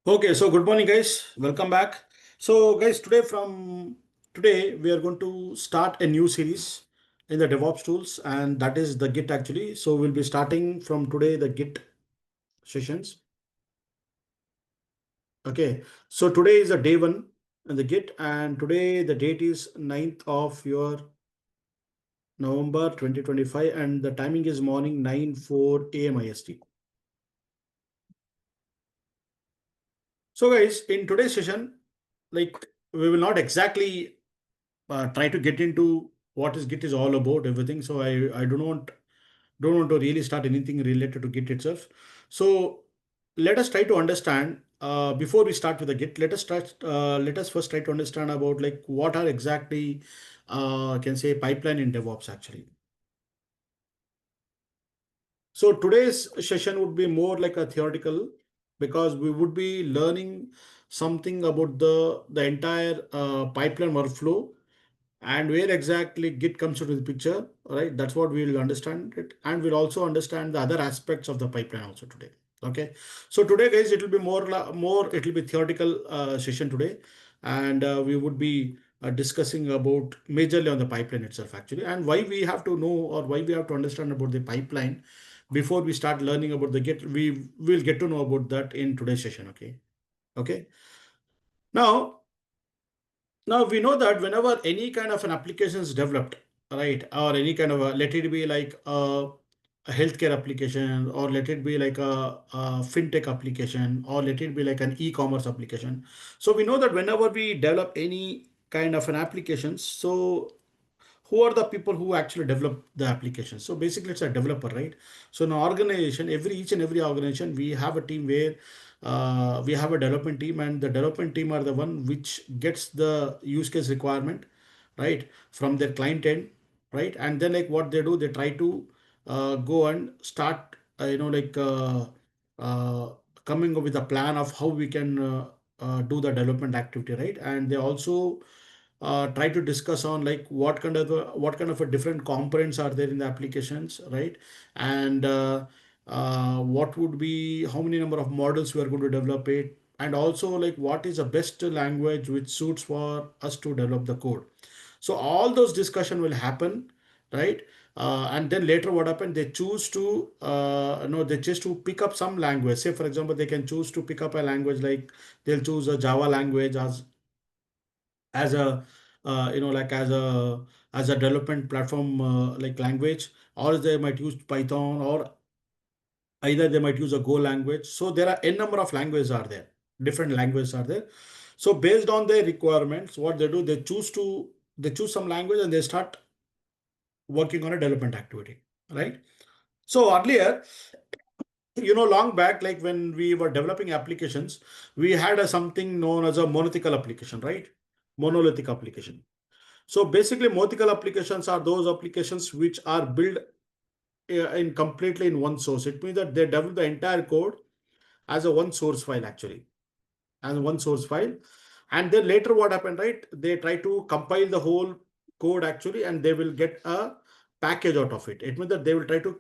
Okay, so good morning, guys. Welcome back. So, guys, today we are going to start a new series in the DevOps tools, and that is the Git actually. So we'll be starting from today the Git sessions. Okay, so today is the day one in the Git, and today the date is 9th of your November 2025, and the timing is morning 9:04 a.m. IST. So, guys, in today's session, like we will not exactly try to get into what is Git is all about, everything. So I don't want to really start anything related to Git itself. So let us try to understand before we start with the Git. Let us first try to understand about like what are exactly can say pipeline in DevOps actually. So today's session would be more like a theoretical because we would be learning something about the entire pipeline workflow and where exactly Git comes into the picture, right? That's what we'll understand it, and we'll also understand the other aspects of the pipeline also today. Okay, so today, guys, it will be more. It will be theoretical session today, and we would be discussing about majorly on the pipeline itself actually, and why we have to know or why we have to understand about the pipeline before we start learning about the Git. We will get to know about that in today's session. Okay, okay. Now Now we know that whenever any kind of an application is developed, right, or any kind of a, let it be like a healthcare application, or let it be like a fintech application, or let it be like an e-commerce application. So we know that whenever we develop any kind of an application, so who are the people who actually develop the application? So basically it's a developer, right? So in an organization, each and every organization, we have a team where we have a development team, and the development team are the one which gets the use case requirement, right, from their client end, right? And then like what they do, they try to go and start uh, coming up with a plan of how we can do the development activity, right? And they also try to discuss on like what kind of a different components are there in the applications, right? And what would be how many number of models we are going to develop it, and also like what is the best language which suits for us to develop the code. So all those discussion will happen, right? And then later what happened, they choose to no they choose to pick up some language. Say for example, they can choose to pick up a language like they'll choose a Java language as a like as a development platform like language, or they might use Python, or either they might use a Go language. So there are n number of languages are there, different languages are there. So based on their requirements, what they do, they choose some language and they start working on a development activity, right? So earlier, long back, like when we were developing applications, we had a something known as a monolithic application, right? Monolithic application. So basically, monolithic applications are those applications which are built in completely in one source. It means that they develop the entire code as a one source file actually, as one source file. And then later what happened, right? They try to compile the whole code actually, and they will get a package out of it. It means that they will try to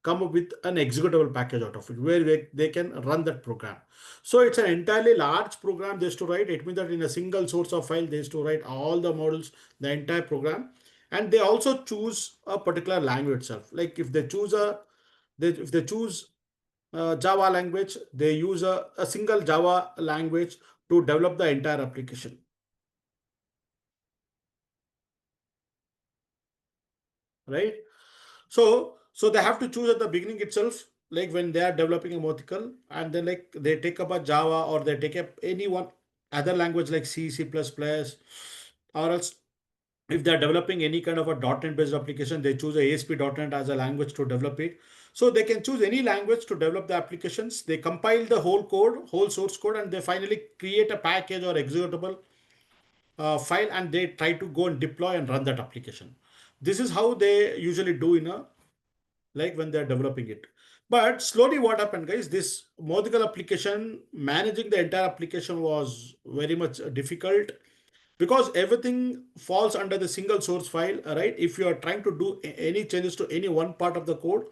come up with an executable package out of it where they can run that program. So it's an entirely large program they used to write. It means that in a single source of file, they used to write all the models, the entire program. And they also choose a particular language itself. Like if they choose Java language, they use a single Java language to develop the entire application, right? So they have to choose at the beginning itself, like when they are developing a molecule, and then like they take up a Java, or they take up any one other language like C, C++, or else if they are developing any kind of a .NET based application, they choose a ASP.NET as a language to develop it. So they can choose any language to develop the applications. They compile the whole code, whole source code, and they finally create a package or executable file, and they try to go and deploy and run that application. This is how they usually do in a like when they're developing it. But slowly what happened, guys, this Modical application, managing the entire application was very much difficult because everything falls under the single source file, right? If you are trying to do any changes to any one part of the code,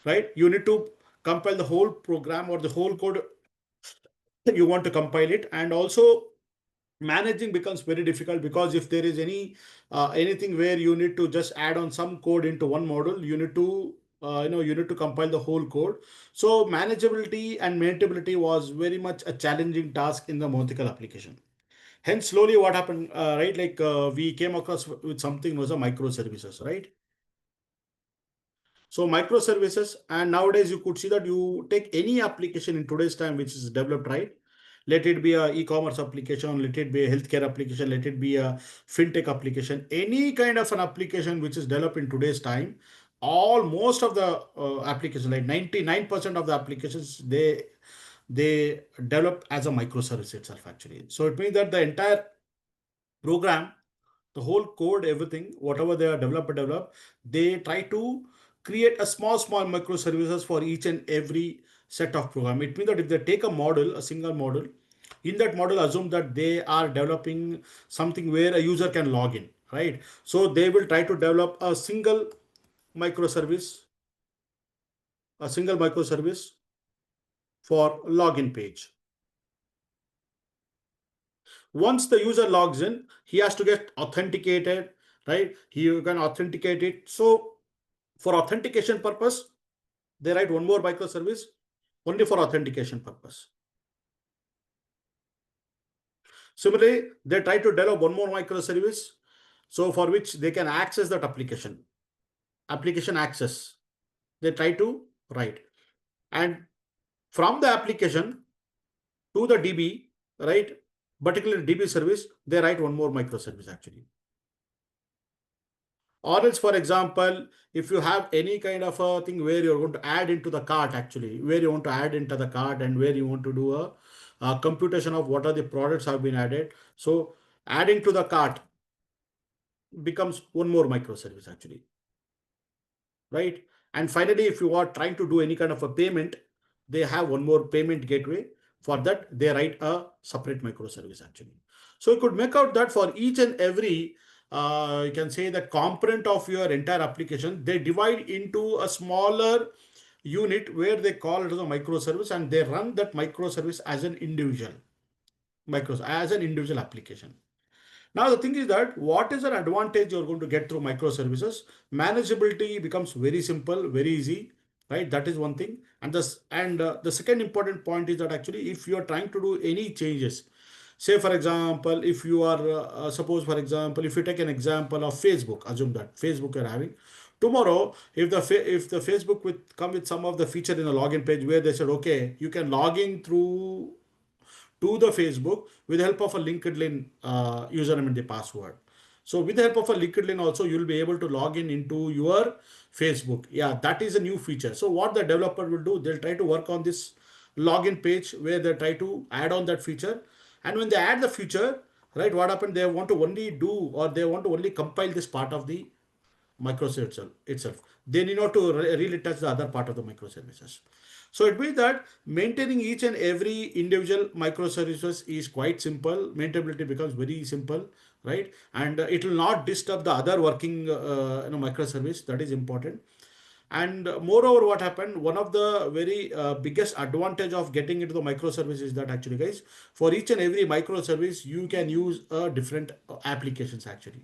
right, you need to compile the whole program or the whole code you want to compile it, and also managing becomes very difficult, because if there is anything where you need to just add on some code into one module, you need to you need to compile the whole code. So manageability and maintainability was very much a challenging task in the Montical application. Hence slowly what happened, right, like we came across with something was a microservices, right? So microservices, and nowadays you could see that you take any application in today's time which is developed, right? Let it be a e-commerce application, let it be a healthcare application, let it be a fintech application, any kind of an application which is developed in today's time, all most of the applications, like 99% of the applications, they develop as a microservice itself actually. So it means that the entire program, the whole code, everything, whatever they are develop, they try to create a small microservices for each and every set of program. It means that if they take a model, a single model, in that model assume that they are developing something where a user can log in, right? So they will try to develop microservice a single microservice for login page. Once the user logs in, he has to get authenticated, right? He can authenticate it. So for authentication purpose, they write one more microservice only for authentication purpose. Similarly, they try to develop one more microservice, so for which they can access that application access. They try to write, and from the application to the DB, right? Particularly DB service, they write one more microservice actually. Or else, for example, if you have any kind of a thing where you're going to add into the cart, actually, where you want to add into the cart and where you want to do a computation of what are the products have been added. So adding to the cart becomes one more microservice actually, right? And finally, if you are trying to do any kind of a payment, they have one more payment gateway. For that, they write a separate microservice actually. So you could make out that for each and every, you can say the component of your entire application, they divide into a smaller unit where they call it as a microservice, and they run that microservice as an individual application. Now the thing is that what is an advantage you're going to get through microservices? Manageability becomes very simple, very easy, right? That is one thing. And the second important point is that actually if you are trying to do any changes, say for example, if you are suppose for example, if you take an example of Facebook, assume that Facebook you're having. Tomorrow, if the Facebook with come with some of the feature in the login page where they said, okay, you can log in through to the Facebook with the help of a LinkedIn username and the password. So with the help of a LinkedIn also, you'll be able to log in into your Facebook. Yeah, that is a new feature. So what the developer will do, they'll try to work on this login page where they try to add on that feature. And when they add the feature, right, what happened? They want to only do, or they want to only compile this part of the microservice itself. They need not to really touch the other part of the microservices. So it means that maintaining each and every individual microservices is quite simple. Maintainability becomes very simple, right? And it will not disturb the other working microservice. That is important. And moreover, what happened, one of the very biggest advantage of getting into the microservice is that actually guys, for each and every microservice, you can use different applications actually.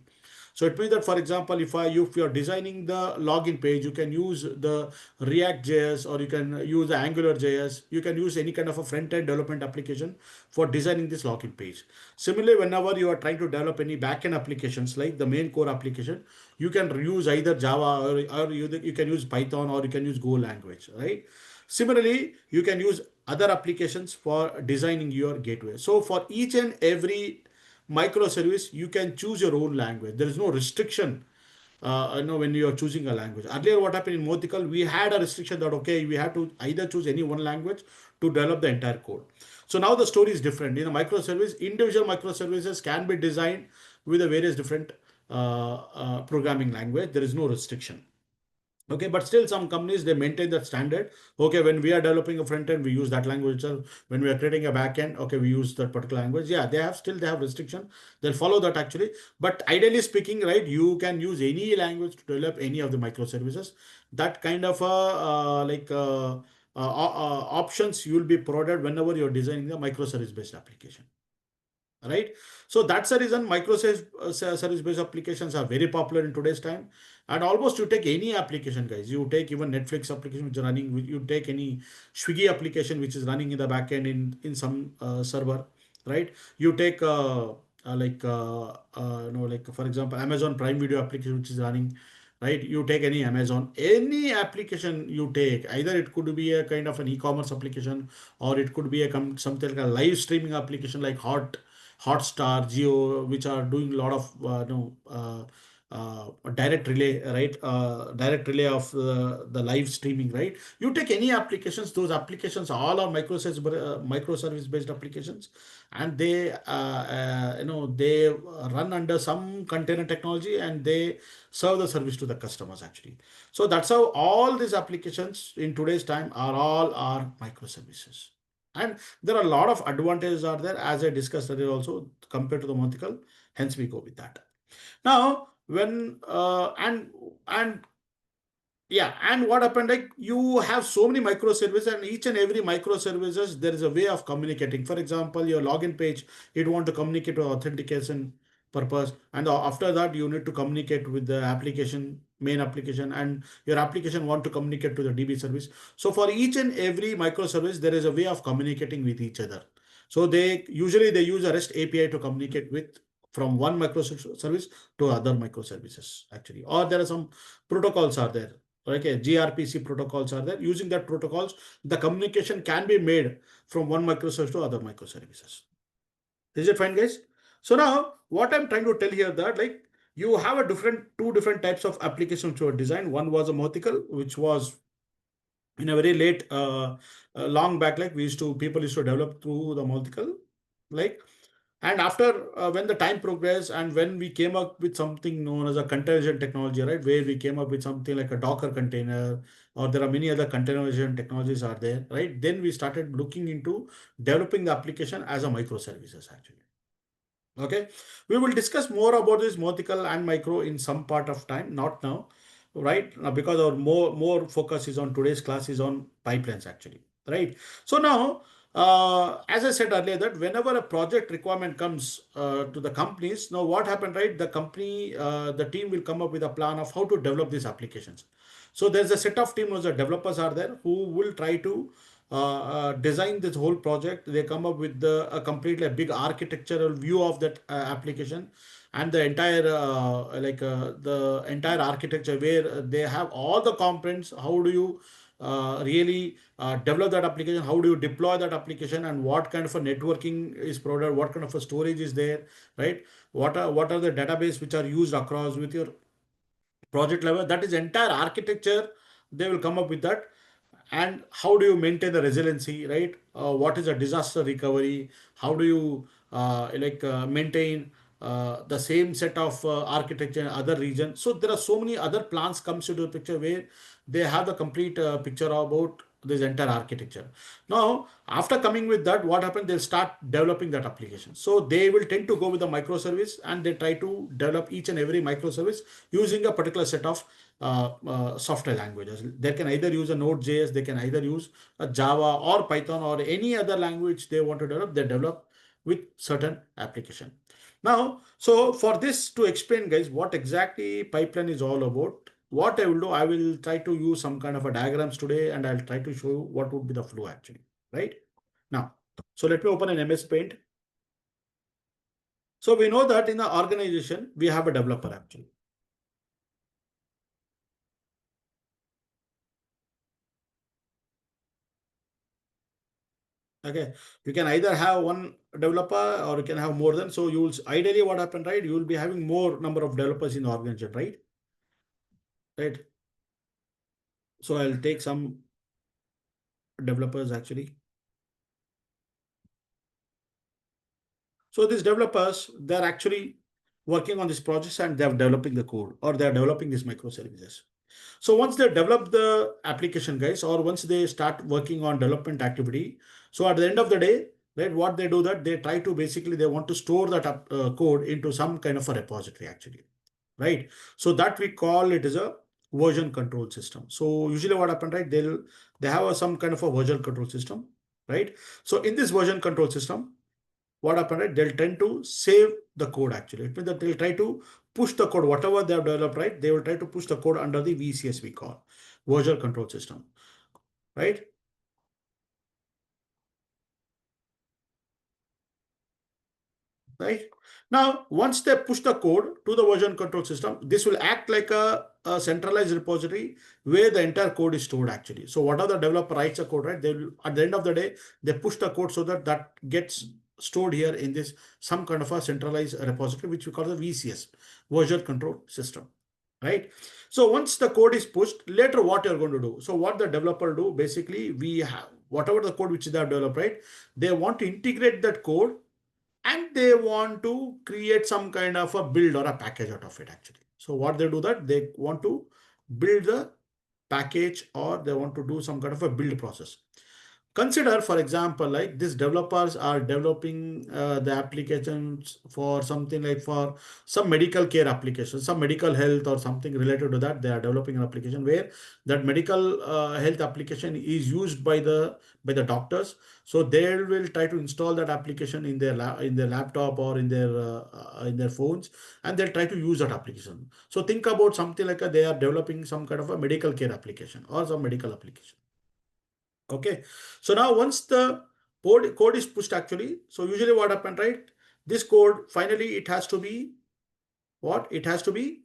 So it means that, for example, if you are designing the login page, you can use the React JS, or you can use the Angular JS. You can use any kind of a front-end development application for designing this login page. Similarly, whenever you are trying to develop any backend applications like the main core application, you can use either Java, or you can use Python, or you can use Go language, right? Similarly, you can use other applications for designing your gateway. So for each and every microservice, you can choose your own language. There is no restriction. When you are choosing a language. Earlier, what happened in Motical, we had a restriction that okay, we have to either choose any one language to develop the entire code. So now the story is different. In a microservice, individual microservices can be designed with a various different programming language. There is no restriction. Okay, but still some companies, they maintain that standard. Okay, when we are developing a front end, we use that language itself. When we are creating a back end, okay, we use that particular language. Yeah, they have restriction. They'll follow that actually. But ideally speaking, right, you can use any language to develop any of the microservices. That kind of options you will be provided whenever you're designing the microservice based application, right? So that's the reason microservice service based applications are very popular in today's time. And almost you take any application, guys, you take even Netflix application which is running, you take any Swiggy application which is running in the backend in some server, right? You take like for example Amazon Prime Video application which is running, right? You take any Amazon, any application you take, either it could be a kind of an e-commerce application, or it could be a something like a live streaming application like Hotstar, Geo, which are doing a lot of direct relay, right? Direct relay of the live streaming, right? You take any applications; those applications all are microservice based applications, and they run under some container technology, and they serve the service to the customers actually. So that's how all these applications in today's time are microservices. And there are a lot of advantages are there, as I discussed earlier also, compared to the Montical. Hence, we go with that. Now, when and yeah, and what happened, like you have so many microservices, and each and every microservices there is a way of communicating. For example, your login page, you want to communicate to authentication purpose, and after that you need to communicate with the application, main application, and your application want to communicate to the DB service. So for each and every microservice, there is a way of communicating with each other. So they use a REST API to communicate with from one microservice to other microservices actually, or there are some protocols are there. Okay, gRPC protocols are there. Using that protocols, the communication can be made from one microservice to other microservices. Is it fine, guys? So now, what I'm trying to tell here that like you have a two different types of applications to design. One was a Motical, which was in a very late, long back, like people used to develop through the Motical, like. And after when the time progressed and when we came up with something known as a containerization technology, right, where we came up with something like a Docker container, or there are many other containerization technologies are there, right? Then we started looking into developing the application as a microservices actually. Okay, we will discuss more about this Motical and micro in some part of time, not now, right? Now, because our more focus is on today's class is on pipelines actually, right? So now, as I said earlier, that whenever a project requirement comes to the companies, now what happened, right? The team will come up with a plan of how to develop these applications. So there's a set of team where the developers are there who will try to design this whole project. They come up with a completely big architectural view of that application, and the entire architecture where they have all the components. How do you really develop that application? How do you deploy that application? And what kind of a networking is provided? What kind of a storage is there? Right? What are the database which are used across with your project level? That is entire architecture. They will come up with that. And how do you maintain the resiliency, right? What is a disaster recovery? How do you maintain the same set of architecture in other regions? So there are so many other plans comes into the picture where they have the complete picture about this entire architecture. Now, after coming with that, what happens? They'll start developing that application. So they will tend to go with the microservice, and they try to develop each and every microservice using a particular set of software languages. They can either use a Node.js, they can either use a Java or Python or any other language they want to develop, they develop with certain application. Now, so for this to explain, guys, what exactly pipeline is all about, what I will do, I will try to use some kind of a diagrams today, and I'll try to show you what would be the flow actually, right? Now, so let me open an MS Paint. So we know that in the organization, we have a developer actually. Okay, you can either have one developer or you can have more than. So you will ideally what happened, right? You will be having more number of developers in the organization, right? Right. So I'll take some developers actually. So these developers, they're actually working on these projects and they're developing the code, or they're developing these microservices. So once they develop the application, guys, or once they start working on development activity, so at the end of the day, right, what they do that they try to basically they want to store that code into some kind of a repository actually, right? So that we call it as a version control system. So usually what happened, right? They have some kind of a version control system, right? So in this version control system, what happened, right? They'll tend to save the code actually. It means that they'll try to push the code, whatever they have developed, right? They will try to push the code under the VCS we call version control system, right? Right now, once they push the code to the version control system, this will act like a centralized repository where the entire code is stored actually. So whatever the developer writes a code, right, they will, at the end of the day, they push the code so that that gets stored here in this some kind of a centralized repository, which we call the VCS, version control system, right? So once the code is pushed, later what you're going to do, so what the developer do, basically we have whatever the code which they have developed, right, they want to integrate that code and they want to create some kind of a build or a package out of it actually. So what they do, that they want to build the package or they want to do some kind of a build process. Consider, for example, like these developers are developing the applications for something like for some medical care application, some medical health or something related to that. They are developing an application where that medical health application is used by the doctors. So they will try to install that application in their in their laptop or in their phones, and they'll try to use that application. So think about something like they are developing some kind of a medical care application or some medical application. Okay, so now once the code is pushed actually, so usually what happened, right? This code finally it has to be what? It has to be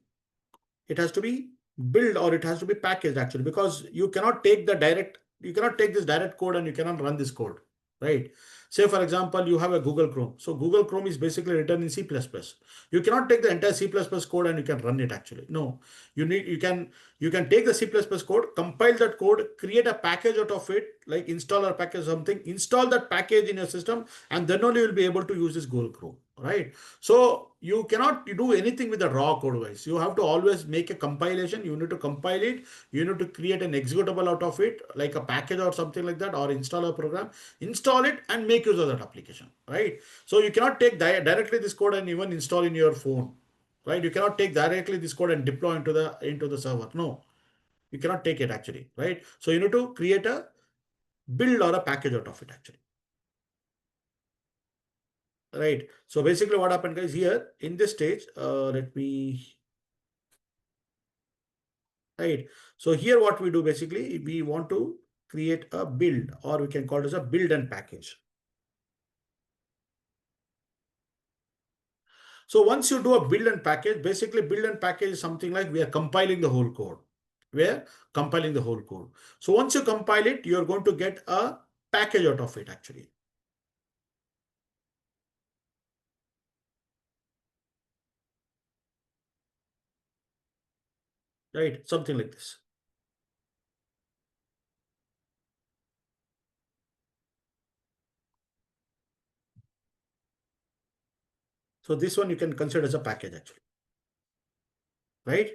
built or it has to be packaged actually, because you cannot take this direct code and you cannot run this code, right? Say for example, you have a Google Chrome. So Google Chrome is basically written in C++. You cannot take the entire C++ code and you can run it actually. No, you can take the C++ code, compile that code, create a package out of it, like install or package something, install that package in your system, and then only you'll be able to use this Google Chrome, right? So you cannot do anything with the raw code wise. You have to always make a compilation. You need to compile it. You need to create an executable out of it, like a package or something like that, or install a program, install it and make use of that application, right? So you cannot take directly this code and even install in your phone, right? You cannot take directly this code and deploy into the server. No, you cannot take it actually, right? So you need to create a build or a package out of it actually, right? So basically what happened guys here in this stage, let me, right? So here what we do basically, we want to create a build or we can call it as a build and package. So once you do a build and package, basically build and package is something like we are compiling the whole code. We're compiling the whole code. So once you compile it, you're going to get a package out of it actually, right? Something like this. So this one you can consider as a package actually, right?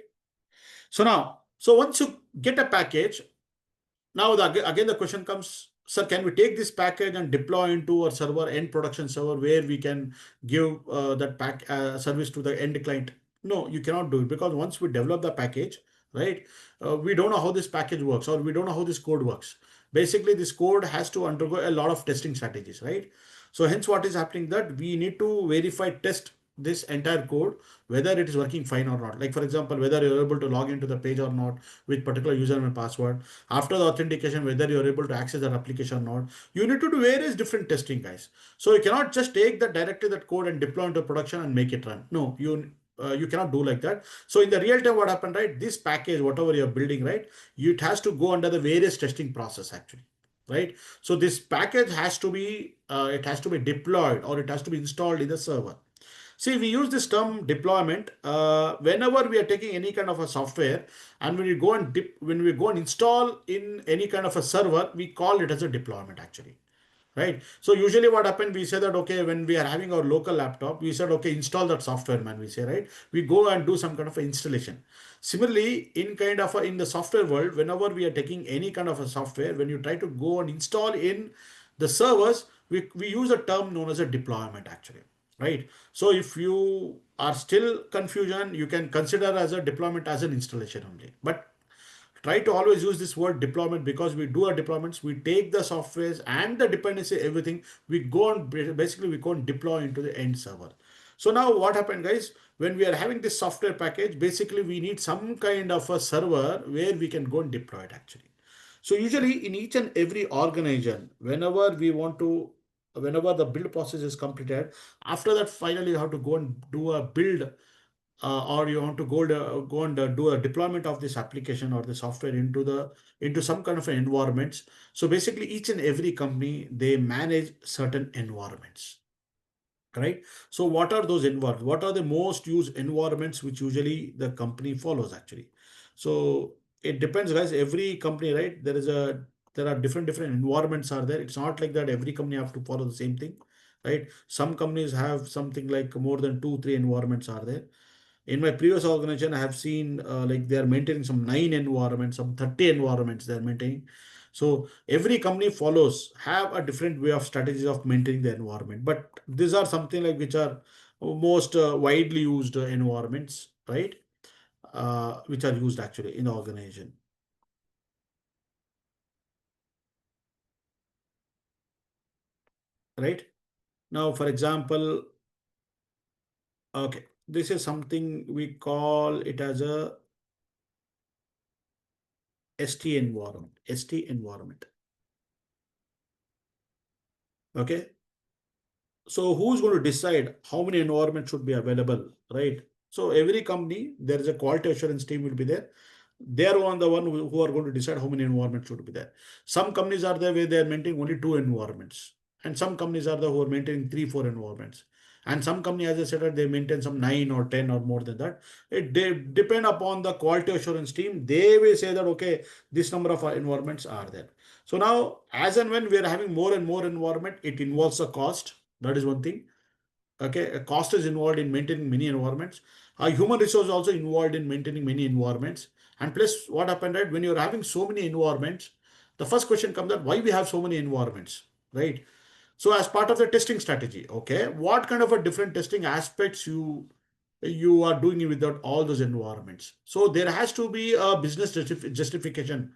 So now, so once you get a package, now again the question comes, sir, can we take this package and deploy into our server, end production server, where we can give that service to the end client? No, you cannot do it, because once we develop the package, right, we don't know how this package works or we don't know how this code works. Basically, this code has to undergo a lot of testing strategies, right? So hence what is happening, that we need to verify, test this entire code, whether it is working fine or not. Like for example, whether you're able to log into the page or not with particular username and password. After the authentication, whether you're able to access that application or not. You need to do various different testing, guys. So you cannot just take that directly that code and deploy into production and make it run. No, you cannot do like that. So in the real time, what happened, right? This package, whatever you're building, right? It has to go under the various testing process actually, right? So this package has to be it has to be deployed or it has to be installed in the server. See, we use this term deployment whenever we are taking any kind of a software, and when we go and install in any kind of a server, we call it as a deployment actually, right? So usually what happened, we say that okay, when we are having our local laptop, we said okay, install that software, man. We say, right, we go and do some kind of a installation. Similarly, in kind of in the software world, whenever we are taking any kind of a software, when you try to go and install in the servers, we use a term known as a deployment actually, right? So if you are still confusion, you can consider as a deployment as an installation only. But try to always use this word deployment because we do our deployments, we take the softwares and the dependency, everything, we go and basically we go and deploy into the end server. So now what happened, guys? When we are having this software package, basically we need some kind of a server where we can go and deploy it actually. So usually in each and every organization, whenever the build process is completed, after that finally you have to go and do a build, or you want to go and do a deployment of this application or the software into some kind of an environments. So basically each and every company, they manage certain environments, right? So what are those environments? What are the most used environments which usually the company follows actually? So it depends, guys. Every company, right? There are different environments are there. It's not like that every company have to follow the same thing, right? Some companies have something like more than two, three environments are there. In my previous organization, I have seen like they are maintaining some nine environments, some 30 environments they are maintaining. So every company follows have a different way of strategies of maintaining the environment. But these are something like which are most widely used environments, right? Which are used actually in the organization, right? Now, for example, okay, this is something we call it as a ST environment. ST environment. Okay. So who's going to decide how many environments should be available, right? So every company, there is a quality assurance team will be there. They are the one who are going to decide how many environments should be there. Some companies are there where they are maintaining only two environments, and some companies are there who are maintaining three, four environments. And some company, as I said, they maintain some nine or 10 or more than that. It they depend upon the quality assurance team. They will say that okay, this number of environments are there. So now, as and when we are having more and more environment, it involves a cost. That is one thing. Okay, a cost is involved in maintaining many environments. A human resource also involved in maintaining many environments. And plus, what happened, right? When you're having so many environments, the first question comes that why we have so many environments, right? So as part of the testing strategy, okay, what kind of a different testing aspects you are doing without all those environments? So there has to be a business justification.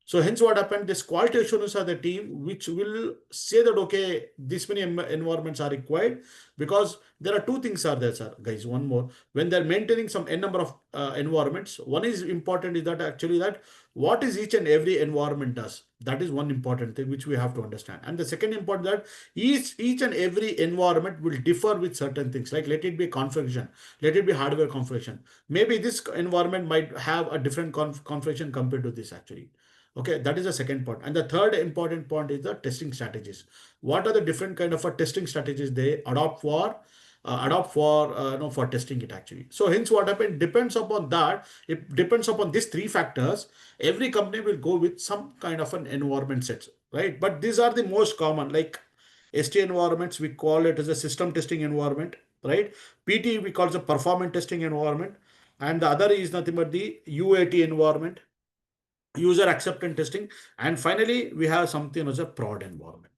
So hence what happened, this quality assurance are the team which will say that, okay, this many environments are required because there are two things are there, sir, guys. One more, when they're maintaining some n number of environments, one is important is that actually that what is each and every environment does. That is one important thing which we have to understand. And the second important that each and every environment will differ with certain things. Like let it be configuration, let it be hardware configuration. Maybe this environment might have a different configuration compared to this actually. Okay, that is the second part. And the third important point is the testing strategies. What are the different kind of testing strategies they adopt for for testing it actually. So hence what happened depends upon that. It depends upon these three factors. Every company will go with some kind of an environment sets, right? But these are the most common, like ST environments. We call it as a system testing environment, right? PT we call it a performance testing environment, and the other is nothing but the UAT environment, user acceptance testing, and finally we have something as a prod environment.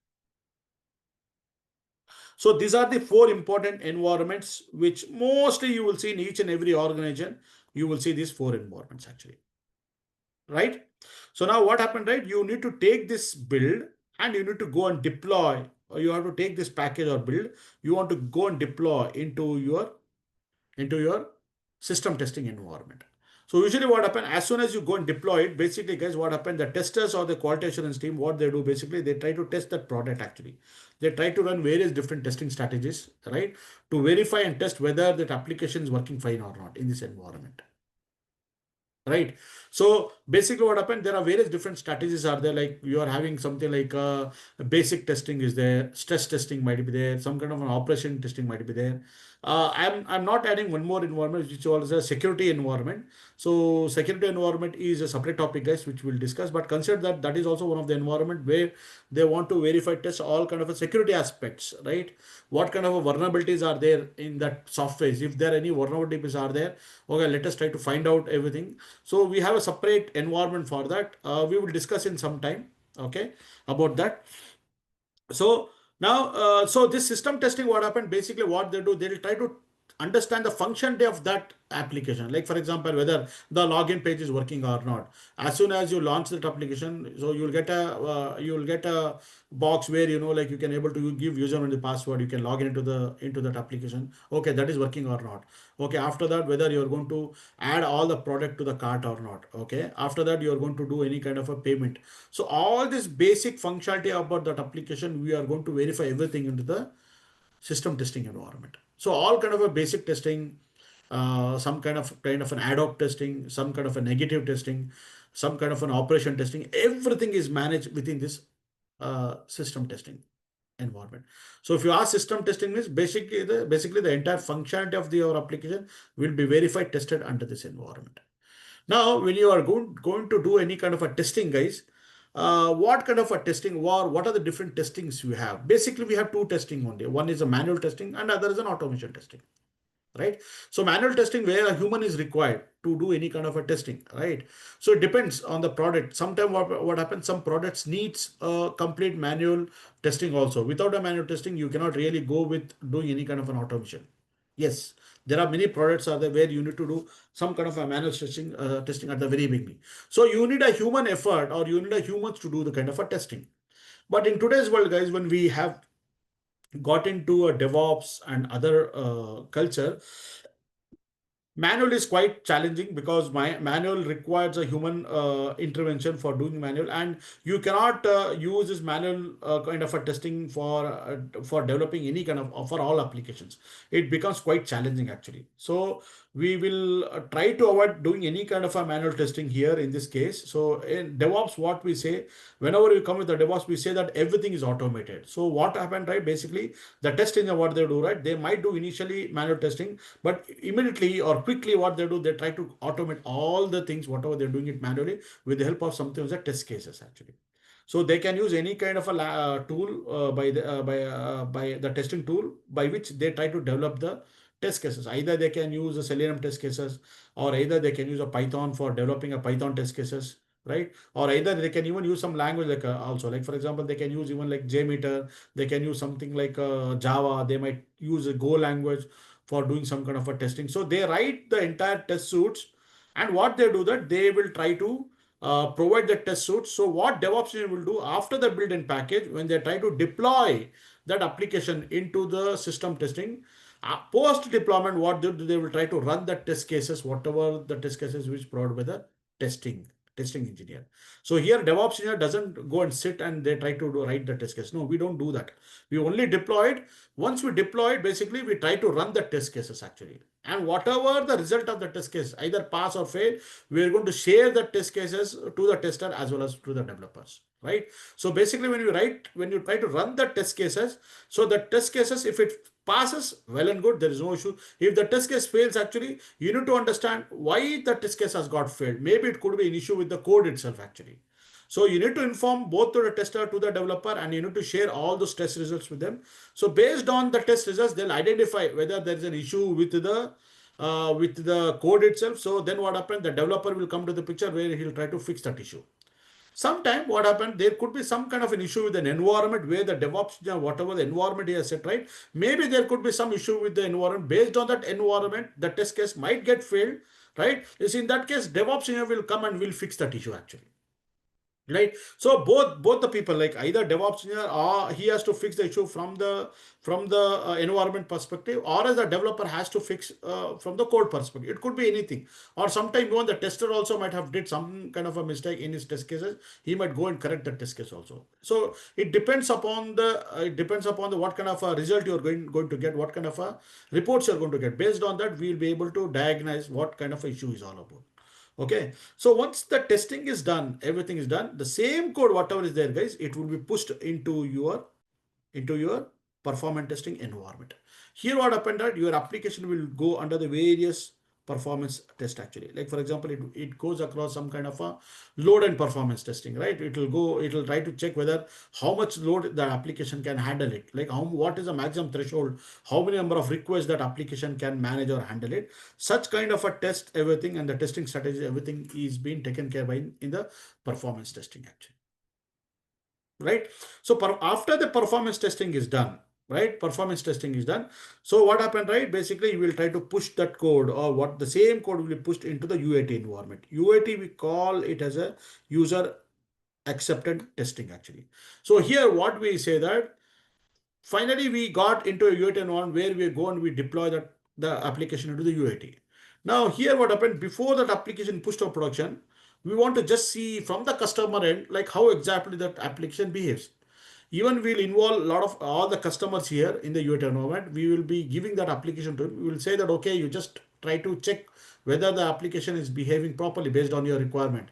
So these are the four important environments which mostly you will see in each and every organization. You will see these four environments actually, right? So now what happened, right? You need to take this build and you need to go and deploy, or you have to take this package or build, you want to go and deploy into your system testing environment. So usually what happens, as soon as you go and deploy it, basically guys, what happens, the testers or the quality assurance team, what they do basically, they try to test that product actually. They try to run various different testing strategies, right? To verify and test whether that application is working fine or not in this environment. Right. So basically what happened, there are various different strategies are there. Like you are having something like basic testing is there, stress testing might be there, some kind of an operation testing might be there. I'm not adding one more environment, which was a security environment. So security environment is a separate topic, guys, which we'll discuss. But consider that that is also one of the environment where they want to verify, test all kind of a security aspects, right? What kind of a vulnerabilities are there in that software? If there are any vulnerabilities are there, okay, let us try to find out everything. So we have a separate environment for that. We will discuss in some time, okay, about that. So now, so this system testing, what happened? Basically, what they do, they'll try to understand the functionality of that application. Like for example, whether the login page is working or not. As soon as you launch that application, so you'll get a box where like you can able to give username and the password. You can log into that application. Okay, that is working or not. Okay, after that, whether you're going to add all the product to the cart or not. Okay, after that, you're going to do any kind of a payment. So all this basic functionality about that application, we are going to verify everything into the system testing environment. So all kind of a basic testing, some kind of an ad hoc testing, some kind of a negative testing, some kind of an operation testing, everything is managed within this system testing environment. So if you ask, system testing means basically the entire functionality of your application will be verified, tested under this environment. Now, when you are going to do any kind of a testing, guys, what kind of a testing, or what are the different testings you have? Basically, we have two testing only. One is a manual testing and other is an automation testing, right? So manual testing where a human is required to do any kind of a testing, right? So it depends on the product. Sometimes what happens, some products needs a complete manual testing also. Without a manual testing, you cannot really go with doing any kind of an automation. Yes, there are many products are there where you need to do some kind of a manual testing at the very beginning. So you need a human effort, or you need a humans to do the kind of a testing. But in today's world, guys, when we have got into a DevOps and other culture, manual is quite challenging because my manual requires a human intervention for doing manual, and you cannot use this manual kind of a testing for developing any kind of for all applications. It becomes quite challenging actually. So we will try to avoid doing any kind of a manual testing here in this case. So in DevOps, what we say, whenever we come with the DevOps, we say that everything is automated. So what happened, right? Basically, the test engineer, what they do, right? They might do initially manual testing, but immediately or quickly what they do, they try to automate all the things, whatever they're doing it manually with the help of something as a test cases actually. So they can use any kind of a tool by the testing tool by which they try to develop the test cases. Either they can use the Selenium test cases, or either they can use a Python for developing a Python test cases, right? Or either they can even use some language like also, like for example, they can use even like JMeter. They can use something like Java. They might use a Go language for doing some kind of a testing. So they write the entire test suits, and what they do, that they will try to provide the test suits. So what DevOps engineer will do after the built-in package, when they try to deploy that application into the system testing, post deployment, what they do, they will try to run the test cases, whatever the test cases which provided by the testing engineer. So here DevOps engineer doesn't go and sit and they try to write the test case. No, we don't do that. We only deploy it. Once we deploy it, basically we try to run the test cases actually. And whatever the result of the test case, either pass or fail, we are going to share the test cases to the tester as well as to the developers, right? So basically when you try to run the test cases, so the test cases, if it passes, well and good, there is no issue. If the test case fails, actually, you need to understand why the test case has got failed. Maybe it could be an issue with the code itself, actually. So you need to inform both to the tester, to the developer, and you need to share all those test results with them. So based on the test results, they'll identify whether there is an issue with the code itself. So then what happens? The developer will come to the picture where he'll try to fix that issue. Sometime what happened, there could be some kind of an issue with an environment where the DevOps, whatever the environment he has set, right? Maybe there could be some issue with the environment. Based on that environment, the test case might get failed, right? Is in that case, DevOps engineer will come and will fix that issue actually, right? So both the people, like either DevOps engineer, or he has to fix the issue from the environment perspective, or as the developer has to fix from the code perspective. It could be anything. Or sometimes even the tester also might have did some kind of a mistake in his test cases. He might go and correct the test case also. So it depends upon the what kind of a result you're going to get, what kind of a reports you're going to get. Based on that, we'll be able to diagnose what kind of issue is all about. Okay, so once the testing is done, everything is done, the same code, whatever is there, guys, it will be pushed into your performance testing environment. Here what happened, that your application will go under the various performance test actually. Like for example, it goes across some kind of a load and performance testing, right? It will try to check whether how much load the application can handle it, like what is the maximum threshold, how many number of requests that application can manage or handle it. Such kind of a test, everything, and the testing strategy, everything is being taken care by in the performance testing actually, right? So after the performance testing is done, right? Performance testing is done. So what happened, right? Basically, you will try to push that code, or what the same code will be pushed into the UAT environment. UAT, we call it as a user accepted testing actually. So here what we say that finally we got into a UAT environment where we go and we deploy the application into the UAT. Now here what happened, before that application pushed to production, we want to just see from the customer end like how exactly that application behaves. Even we'll involve a lot of all the customers here in the UAT environment. We will be giving that application to him. We will say that, okay, you just try to check whether the application is behaving properly based on your requirement.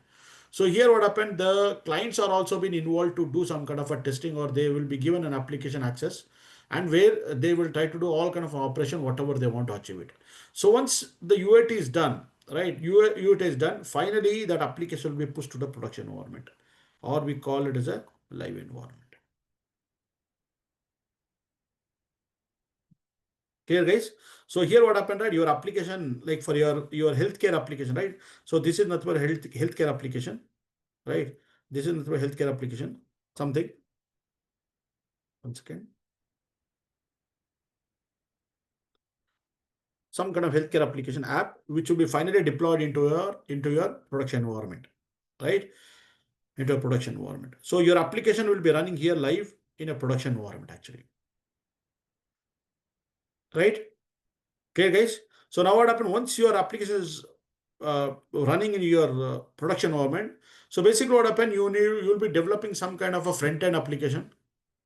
So here what happened, the clients are also been involved to do some kind of a testing, or they will be given an application access, and where they will try to do all kind of operation, whatever they want to achieve it. So once the UAT is done, right, UAT is done, finally that application will be pushed to the production environment, or we call it as a live environment. Clear, guys? So here what happened, right? Your application, like for your healthcare application, right? So this is not for healthcare application, right? This is not for healthcare application. Something. One second. Some kind of healthcare application app which will be finally deployed into your production environment, right? Into a production environment. So your application will be running here live in a production environment actually, right? Okay, guys. So now what happened, once your application is running in your production environment. So basically what happened, you'll be developing some kind of a front end application,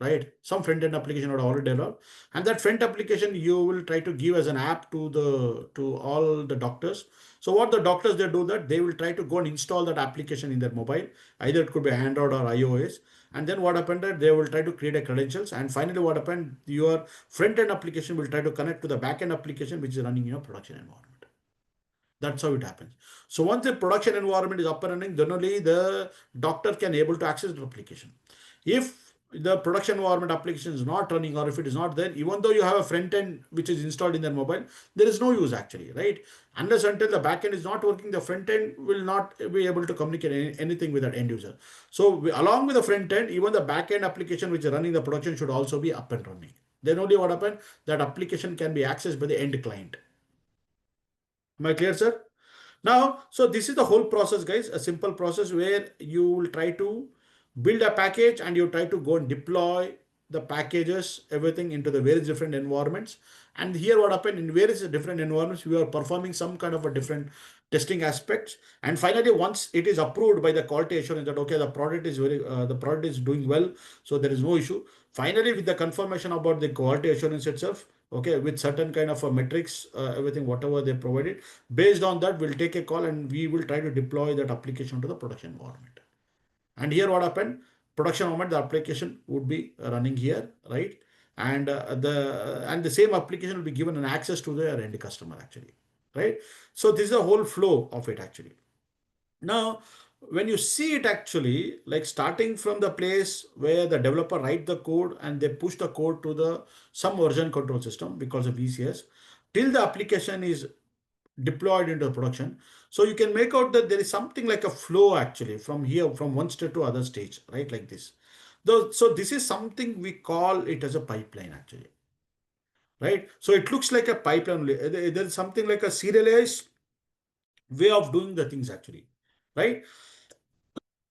right? Some front end application are already developed, and that front application you will try to give as an app to all the doctors. So what the doctors they do, that they will try to go and install that application in their mobile, either it could be Android or iOS. And then what happened, that they will try to create a credentials, and finally what happened, your front end application will try to connect to the back end application which is running in your production environment. That's how it happens. So once the production environment is up and running, then only the doctor can able to access the application. If the production environment application is not running, or if it is not there, even though you have a front end which is installed in their mobile, there is no use actually, right? Unless until the back end is not working, the front end will not be able to communicate anything with that end user. So along with the front end, even the back end application which is running the production should also be up and running. Then only what happens, that application can be accessed by the end client. Am I clear, sir? Now, so this is the whole process, guys. A simple process where you will try to build a package and you try to go and deploy the packages, everything into the various different environments. And here what happened, in various different environments, we are performing some kind of a different testing aspects. And finally, once it is approved by the quality assurance that, okay, the product is doing well, so there is no issue. Finally, with the confirmation about the quality assurance itself, okay, with certain kind of a metrics, everything, whatever they provided, based on that, we'll take a call and we will try to deploy that application to the production environment. And here what happened, production environment, the application would be running here, right? And the same application will be given an access to their end customer actually, right? So this is a whole flow of it actually. Now, when you see it actually, like starting from the place where the developer write the code and they push the code to the some version control system because of ECS, till the application is deployed into production. So you can make out that there is something like a flow actually from here, from one stage to other stage, right? Like this. So this is something we call it as a pipeline actually, right? So it looks like a pipeline. There is something like a serialized way of doing the things actually, right?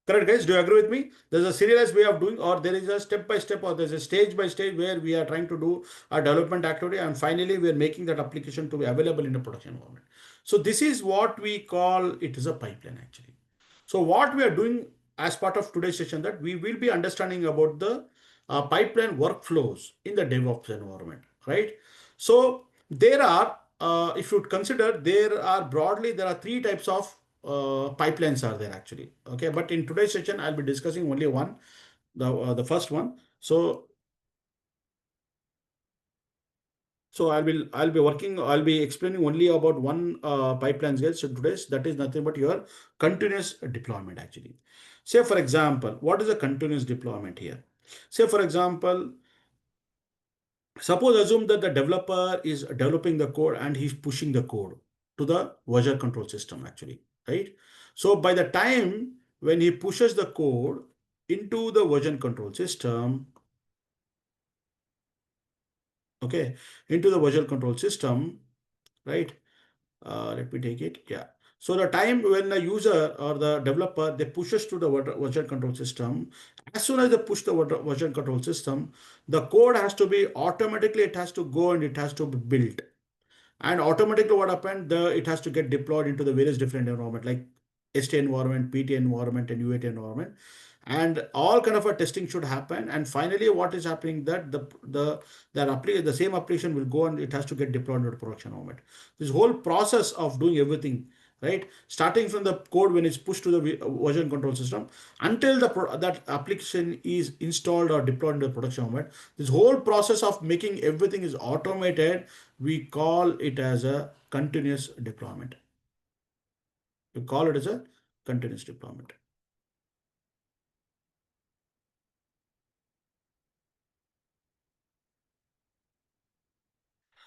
Correct, guys? Do you agree with me? There's a serialized way of doing, or there is a step by step, or there's a stage by stage where we are trying to do a development activity, and finally we are making that application to be available in a production environment. So this is what we call it is a pipeline actually. So what we are doing as part of today's session, that we will be understanding about the pipeline workflows in the DevOps environment, right? So there are, if you consider, there are three types of pipelines are there actually. Okay, but in today's session, I'll be discussing only one, the first one. So I'll be explaining only about one pipeline, guys. So today's, that is nothing but your continuous deployment actually. Say for example, what is a continuous deployment here? Say for example, suppose assume that the developer is developing the code and he's pushing the code to the version control system actually, right? So by the time when he pushes the code into the version control system, okay, into the version control system, right? Let me take it. Yeah. So the time when the user or the developer they pushes to the version control system, as soon as they push the version control system, the code has to be automatically it has to go and it has to be built. And automatically what happened, it has to get deployed into the various different environment like ST environment, PT environment, and UAT environment. And all kind of a testing should happen. And finally, what is happening that the same application will go and it has to get deployed into the production environment. This whole process of doing everything, right? Starting from the code when it's pushed to the version control system until that application is installed or deployed into the production environment. This whole process of making everything is automated. We call it as a continuous deployment. We call it as a continuous deployment.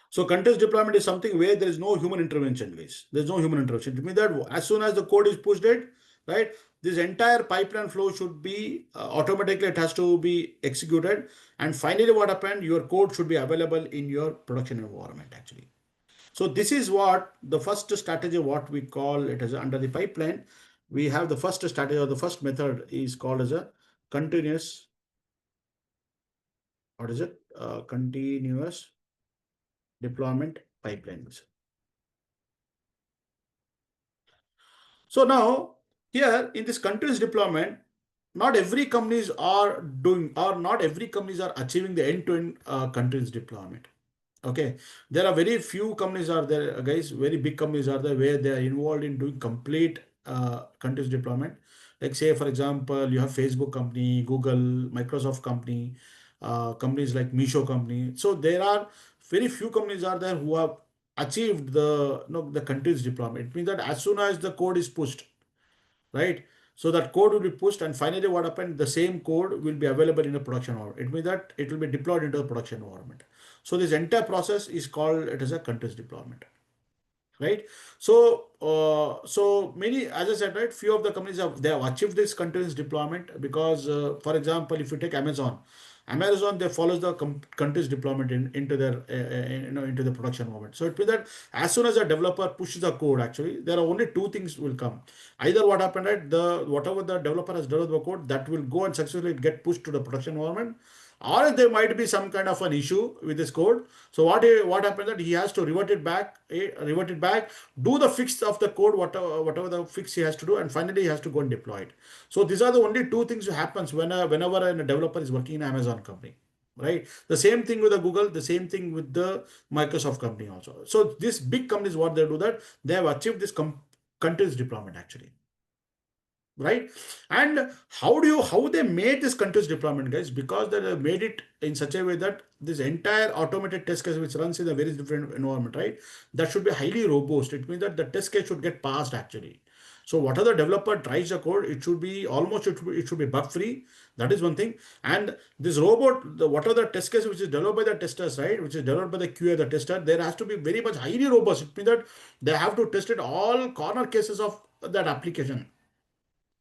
So continuous deployment is something where there is no human intervention, guys. There's no human intervention. It means that as soon as the code is pushed it, right, this entire pipeline flow should be automatically it has to be executed. And finally, what happened? Your code should be available in your production environment actually. So this is what the first strategy, what we call it as under the pipeline. We have the first strategy or the first method is called as a continuous, what is it? Continuous deployment pipelines. So now here in this continuous deployment, not every companies are doing or not every companies are achieving the end-to-end continuous deployment. Okay, there are very few companies are there, guys. Very big companies are there where they are involved in doing complete continuous deployment. Like say, for example, you have Facebook company, Google, Microsoft company, companies like Misho company. So there are very few companies are there who have achieved the continuous deployment. It means that as soon as the code is pushed, right? So that code will be pushed, and finally, what happened? The same code will be available in a production environment. It means that it will be deployed into the production environment. So this entire process is called it as a continuous deployment, right? So many, as I said, right, few of the companies have achieved this continuous deployment because for example, if you take Amazon they follows the continuous deployment into their into the production moment. So it means that as soon as a developer pushes the code, actually there are only two things will come. Either what happened, right, the whatever the developer has developed the code that will go and successfully get pushed to the production environment, or there might be some kind of an issue with this code. So what happens that he has to revert it back, do the fix of the code, whatever the fix he has to do, and finally he has to go and deploy it. So these are the only two things that happens whenever a developer is working in Amazon company. Right. The same thing with the Google, the same thing with the Microsoft company also. So these big companies, what they do that they have achieved this continuous deployment actually, right? And how they made this continuous deployment, guys? Because they have made it in such a way that this entire automated test case which runs in a very different environment, right, that should be highly robust. It means that the test case should get passed actually. So whatever the developer tries the code, it should be almost it should be bug free. That is one thing. And this robot, whatever the test case which is developed by the testers, right, which is developed by the QA, the tester, there has to be very much highly robust. It means that they have to test it all corner cases of that application,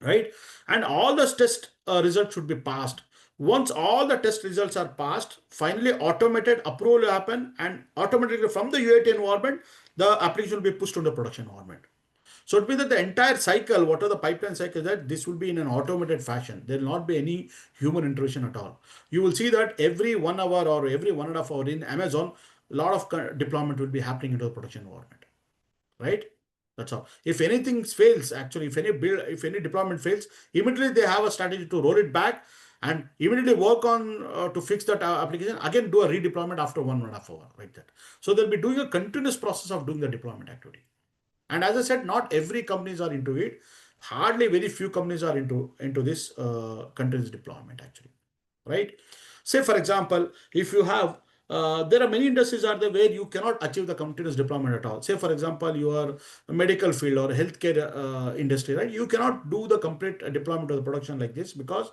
right? And all the test results should be passed. Once all the test results are passed, finally automated approval will happen, and automatically from the UAT environment the application will be pushed to the production environment. So it means that the entire cycle, what are the pipeline cycle, that this will be in an automated fashion. There will not be any human intervention at all. You will see that every 1 hour or every 1.5 hour in Amazon, a lot of deployment will be happening into the production environment, right? That's all. If anything fails, actually, if any deployment fails, immediately they have a strategy to roll it back and immediately work on to fix that application. Again, do a redeployment after 1.5 hour, like that. So they'll be doing a continuous process of doing the deployment activity. And as I said, not every companies are into it. Hardly very few companies are into this continuous deployment actually, right? Say for example, if you have there are many industries are there where you cannot achieve the continuous deployment at all. Say for example, you are a medical field or healthcare industry, right? You cannot do the complete deployment of the production like this because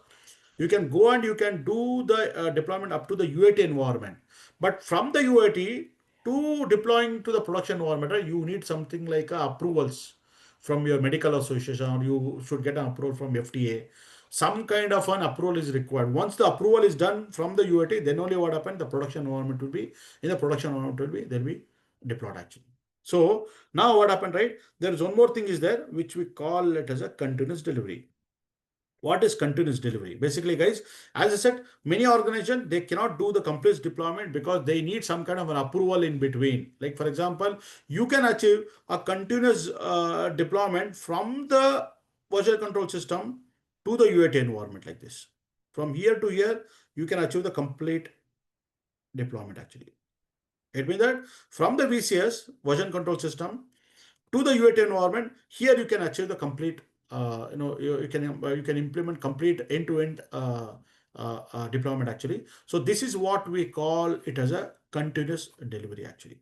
you can go and you can do the deployment up to the UAT environment. But from the UAT to deploying to the production environment, right, you need something like approvals from your medical association, or you should get an approval from FDA. some kind of an approval is required. Once the approval is done from the UAT, then only what happened, the production environment will be, in the production environment will be, they'll be deployed actually. So now what happened, right? There is one more thing is there, which we call it as a continuous delivery. What is continuous delivery? Basically, guys, as I said, many organizations, they cannot do the complete deployment because they need some kind of an approval in between. Like for example, you can achieve a continuous deployment from the version control system to the UAT environment like this. From here to here, you can achieve the complete deployment actually. It means that from the VCS version control system to the UAT environment, here you can achieve the complete, you can implement complete end-to-end deployment actually. So this is what we call it as a continuous delivery actually.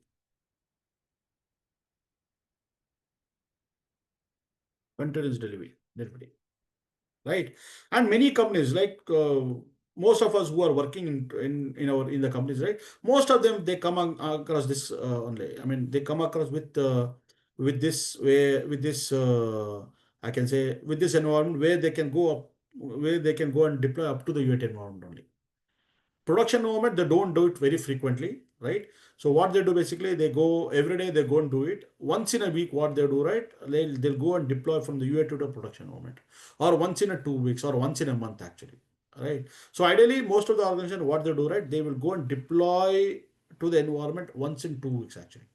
Continuous delivery, right? And many companies like most of us who are working in the companies, right? Most of them, they come across this only. I mean, they come across with this way, with this I can say, with this environment where they can go up, where they can go and deploy up to the UAT environment only. Production environment, they don't do it very frequently, right? So what they do, basically, they go every day, they go and do it. Once in a week, what they do, right? They'll go and deploy from the UAT to the production environment, or once in a 2 weeks, or once in a month actually, right? So ideally, most of the organization, what they do, right? They will go and deploy to the environment once in 2 weeks actually.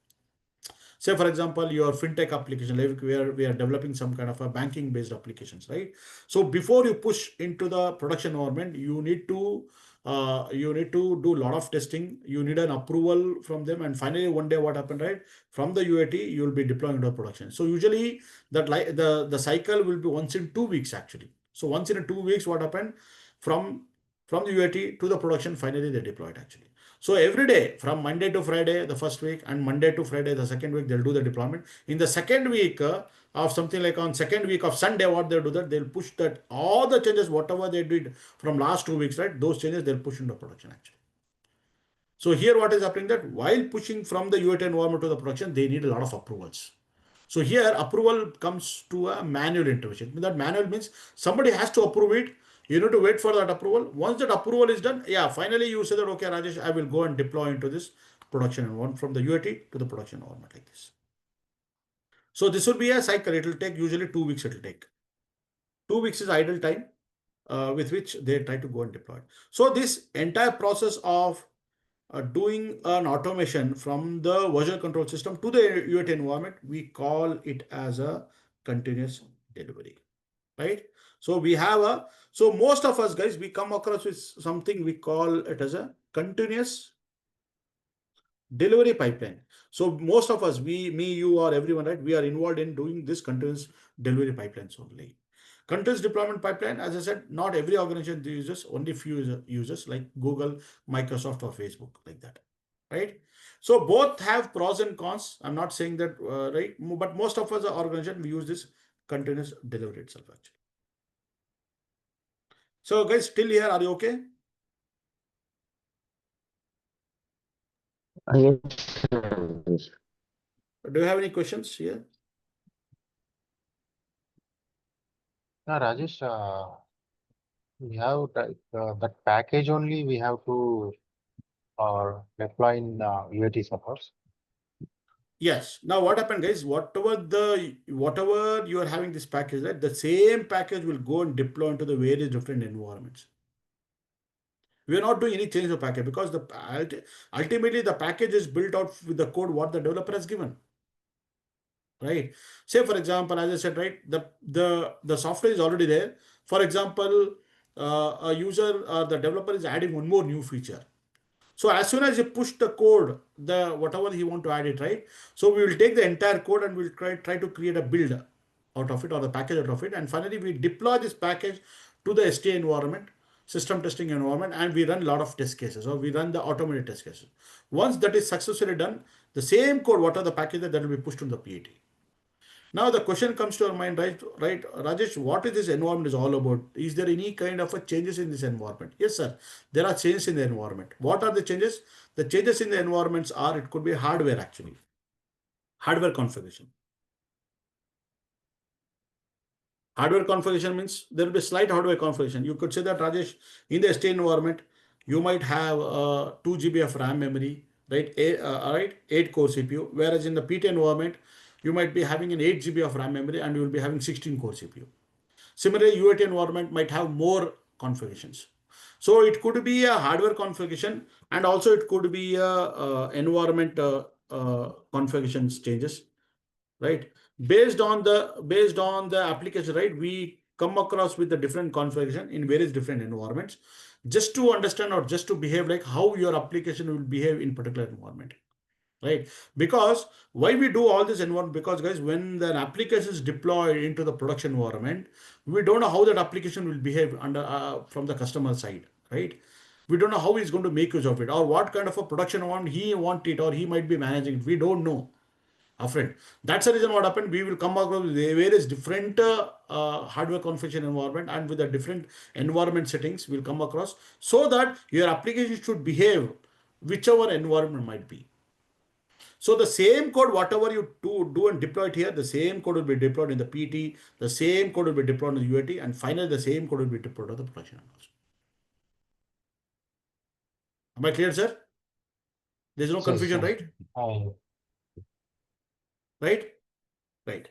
Say for example, your fintech application, like we are developing some kind of a banking based applications, right? So before you push into the production environment, you need to do a lot of testing. You need an approval from them, and finally one day what happened, right? From the UAT, you will be deploying to production. So usually that like the cycle will be once in 2 weeks actually. So once in a 2 weeks, what happened, from from the UAT to the production, finally they deployed actually. So every day from Monday to Friday, the first week, and Monday to Friday, the second week, they'll do the deployment. In the second week of something like on second week of Sunday, what they'll do, that they'll push that all the changes, whatever they did from last 2 weeks, right? Those changes they'll push into production actually. So here what is happening, that while pushing from the UAT environment to the production, they need a lot of approvals. So here approval comes to a manual intervention. That manual means somebody has to approve it. You need to wait for that approval. Once that approval is done, yeah, finally you say that, okay, Rajesh, I will go and deploy into this production environment from the UAT to the production environment like this. So this will be a cycle. It will take usually 2 weeks. It will take 2 weeks is idle time with which they try to go and deploy. So this entire process of doing an automation from the version control system to the UAT environment, we call it as a continuous delivery, right? So we have so most of us guys, we come across with something we call it as a continuous delivery pipeline. So most of us, me, you, or everyone, right? We are involved in doing this continuous delivery pipelines only. Continuous deployment pipeline, as I said, not every organization uses, only few users like Google, Microsoft, or Facebook, like that, right? So both have pros and cons. I'm not saying that, right? But most of us, organization, we use this continuous delivery itself actually. So guys, still here, are you okay? Yes, sir. Do you have any questions here? Rajesh, we have that package only we have to deploy in UAT servers. Yes. Now what happened, guys? Whatever you are having this package, right? The same package will go and deploy into the various different environments. We are not doing any change of package because ultimately the package is built out with the code what the developer has given. Right? Say for example, as I said, right, the software is already there. For example, a user or the developer is adding one more new feature. So as soon as you push the code, the whatever he want to add it, right? So we will take the entire code and we'll try to create a build out of it, or the package out of it, and finally we deploy this package to the STA environment, system testing environment, and we run a lot of test cases, or we run the automated test cases. Once that is successfully done, the same code, what are the packages that will be pushed on the PAT. Now the question comes to our mind, right? Right, Rajesh, what is this environment is all about? Is there any kind of a changes in this environment? Yes, sir. There are changes in the environment. What are the changes? The changes in the environments are, it could be hardware actually, hardware configuration. Hardware configuration means there will be slight hardware configuration. You could say that, Rajesh, in the ST environment, you might have 2 GB of RAM memory, right? Right, 8 core CPU. Whereas in the PT environment, you might be having an 8 GB of RAM memory and you will be having 16 core CPU. Similarly, UAT environment might have more configurations. So it could be a hardware configuration, and also it could be a environment configurations changes, right? Based on the application, right? We come across with the different configuration in various different environments, just to understand or just to behave like how your application will behave in particular environment, right? Because why we do all this environment, because guys, when the application is deployed into the production environment, we don't know how that application will behave under from the customer side, right? We don't know how he's going to make use of it, or what kind of a production environment he want it, or he might be managing it. We don't know, friend. That's the reason what happened. We will come across with various different hardware configuration environment, and with the different environment settings we'll come across, so that your application should behave whichever environment might be. So the same code, whatever you do and deploy it here, the same code will be deployed in the PT, the same code will be deployed in the UAT, and finally the same code will be deployed on the production also. Am I clear, sir? There's no Yes, confusion, right? I Right? Right.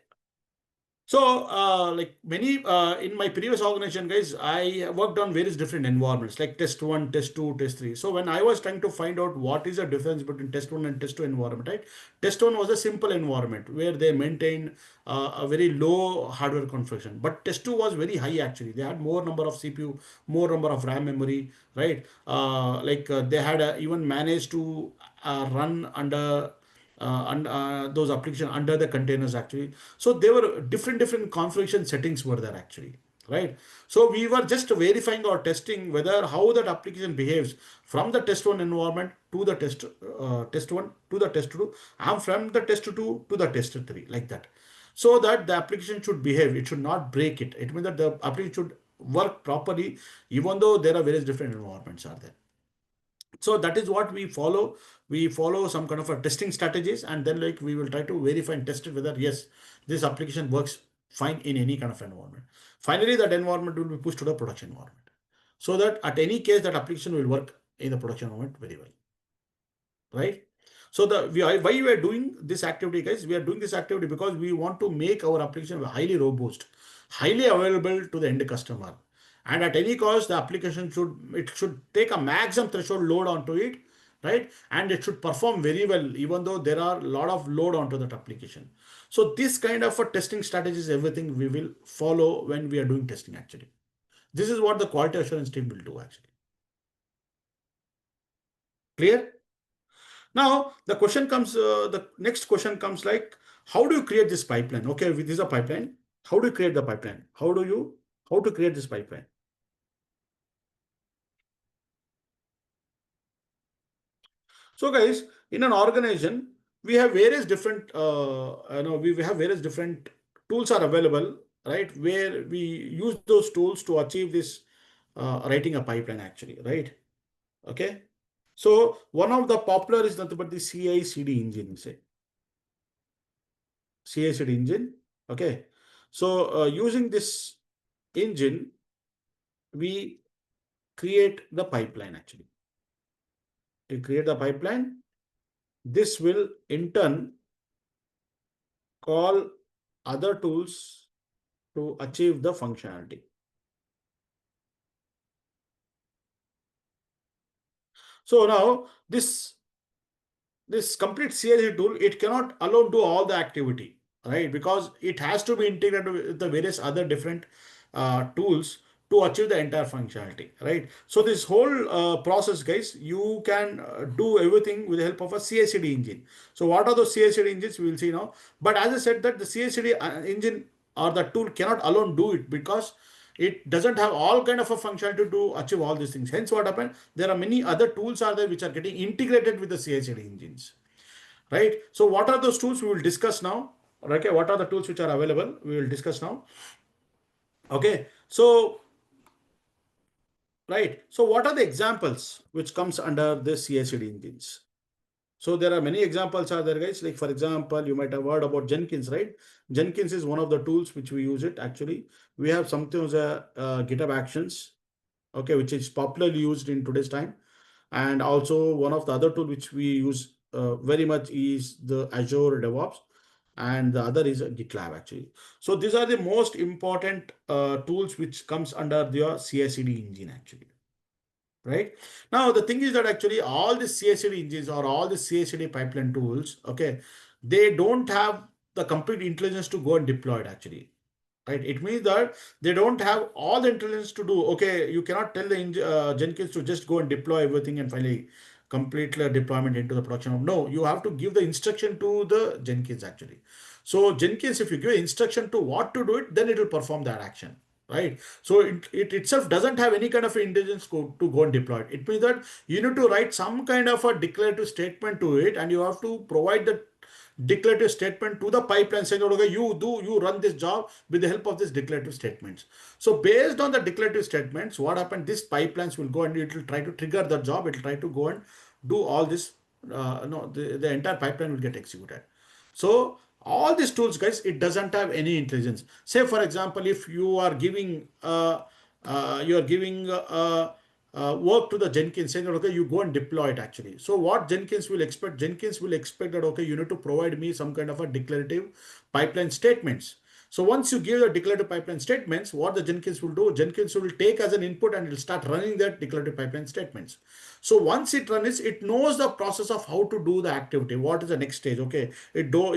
So, like many in my previous organization, guys, I worked on various different environments like test one, test two, test three. So, when I was trying to find out what is the difference between test one and test two environment, right? Test one was a simple environment where they maintain a very low hardware configuration, but test two was very high actually. They had more number of CPU, more number of RAM memory, right? They had even managed to run under and those applications under the containers actually. So there were different configuration settings were there actually, right? So we were just verifying or testing whether how that application behaves from the test one environment to the test one to the test two, and from the test two to the test three, like that, so that the application should behave. It should not break it. It means that the application should work properly, even though there are various different environments are there. So that is what we follow some kind of a testing strategies, and then like we will try to verify and test it whether yes, this application works fine in any kind of environment. Finally, that environment will be pushed to the production environment, so that at any case that application will work in the production environment very well, right? So why we are doing this activity, guys? We are doing this activity because we want to make our application highly robust, highly available to the end customer, and at any cost, the application should take a maximum threshold load onto it, right? And it should perform very well, even though there are a lot of load onto that application. So this kind of a testing strategy is everything we will follow when we are doing testing. Actually, this is what the quality assurance team will do. Actually, clear? Now, the next question comes like, how do you create this pipeline? Okay, this is a pipeline. How do you create the pipeline? How to create this pipeline? So guys, in an organization, we have various different, we have various different tools are available, right? Where we use those tools to achieve this writing a pipeline actually, right? Okay. So one of the popular is nothing but the CI/CD engine, say. CI/CD engine. Okay. So using this engine, we create the pipeline actually. We create the pipeline. This will in turn call other tools to achieve the functionality. So now this complete CI/CD tool, it cannot alone do all the activity, right? Because it has to be integrated with the various other different tools to achieve the entire functionality, right? So this whole process, guys, you can do everything with the help of a CI/CD engine. So what are those CI/CD engines? We will see now. But as I said, that the CI/CD engine or the tool cannot alone do it, because it doesn't have all kind of a functionality to achieve all these things. Hence what happened, there are many other tools are there which are getting integrated with the CI/CD engines, right? So what are those tools we will discuss now? Okay, what are the tools which are available? We will discuss now. Okay, so right, so what are the examples which comes under the CI/CD engines? So there are many examples are there, guys. Like for example, you might have heard about Jenkins, right? Jenkins is one of the tools which we use it actually. We have something as a GitHub Actions, okay, which is popularly used in today's time. And also one of the other tool which we use very much is the Azure DevOps, and the other is GitLab actually. So these are the most important tools which comes under the CI/CD engine actually, right? Now the thing is that actually all the CI/CD engines or all the CI/CD pipeline tools, okay, they don't have the complete intelligence to go and deploy it actually, right? It means that they don't have all the intelligence to do. Okay, you cannot tell the Jenkins to just go and deploy everything and finally complete the deployment into the production. No, you have to give the instruction to the Jenkins actually. So Jenkins, if you give instruction to what to do it, then it will perform that action, right? So it itself doesn't have any kind of intelligence to go and deploy it. It means that you need to write some kind of a declarative statement to it, and you have to provide the declarative statement to the pipeline saying, okay, you run this job with the help of these declarative statements. So based on the declarative statements, what happened, these pipelines will go and it will try to trigger the job. It will try to go and do all this. No, the entire pipeline will get executed. So all these tools, guys, it doesn't have any intelligence. Say for example, if you are giving work to the Jenkins, saying that okay, you go and deploy it actually. So what Jenkins will expect? Jenkins will expect that okay, you need to provide me some kind of a declarative pipeline statements. So once you give the declarative pipeline statements, what the Jenkins will do? Jenkins will take as an input and it will start running that declarative pipeline statements. So once it runs, it knows the process of how to do the activity. What is the next stage? Okay, it will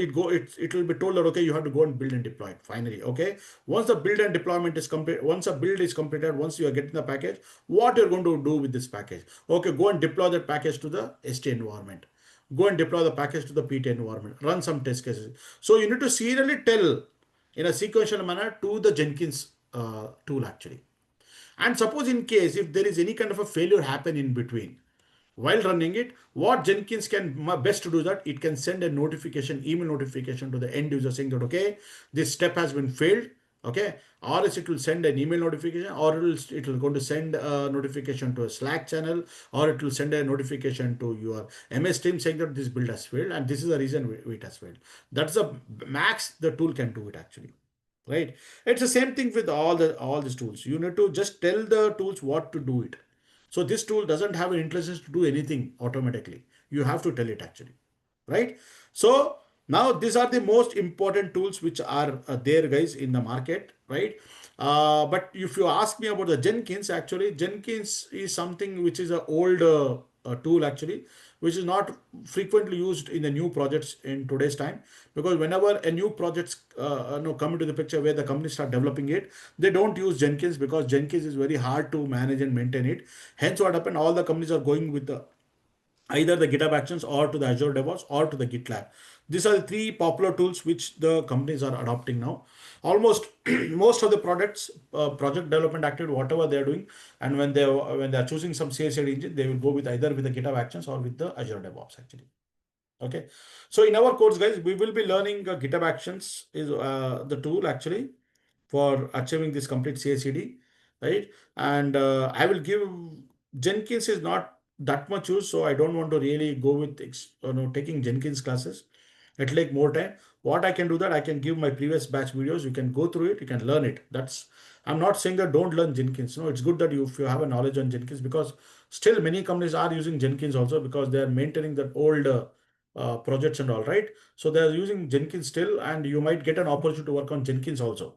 be told that okay, you have to go and build and deploy it. Finally, okay. Once the build and deployment is complete, once a build is completed, once you are getting the package, what you're going to do with this package? Okay, go and deploy that package to the ST environment. Go and deploy the package to the PT environment. Run some test cases. So you need to serially tell in a sequential manner to the Jenkins tool actually. And suppose in case if there is any kind of a failure happen in between while running it, what Jenkins can best to do that it can send a notification, email notification to the end user saying that okay, this step has been failed, okay, or else it will send an email notification, or it will going to send a notification to a Slack channel, or it will send a notification to your MS Team saying that this build has failed and this is the reason it has failed. That's the max the tool can do it actually, right? It's the same thing with all these tools. You need to just tell the tools what to do it. So this tool doesn't have an intelligence to do anything automatically. You have to tell it actually, right? So now these are the most important tools which are there, guys, in the market, right? But if you ask me about the Jenkins, actually Jenkins is something which is an old tool actually, which is not frequently used in the new projects in today's time, because whenever a new projects come into the picture where the companies start developing it, they don't use Jenkins because Jenkins is very hard to manage and maintain it. Hence what happened, all the companies are going with the either the GitHub Actions or to the Azure DevOps or to the GitLab. These are the three popular tools which the companies are adopting now. Almost most of the products, project development activity, whatever they are doing, and when they are choosing some CI/CD engine, they will go with either with the GitHub Actions or with the Azure DevOps actually. Okay, so in our course, guys, we will be learning GitHub Actions is the tool actually for achieving this complete CI/CD, right? And I will give Jenkins is not that much use, so I don't want to really go with taking Jenkins classes. It'll take more time. What I can do that I can give my previous batch videos. You can go through it. You can learn it. That's I'm not saying that don't learn Jenkins. No, it's good that you if you have a knowledge on Jenkins because still many companies are using Jenkins also because they are maintaining that old projects and all right. So they are using Jenkins still, and you might get an opportunity to work on Jenkins also.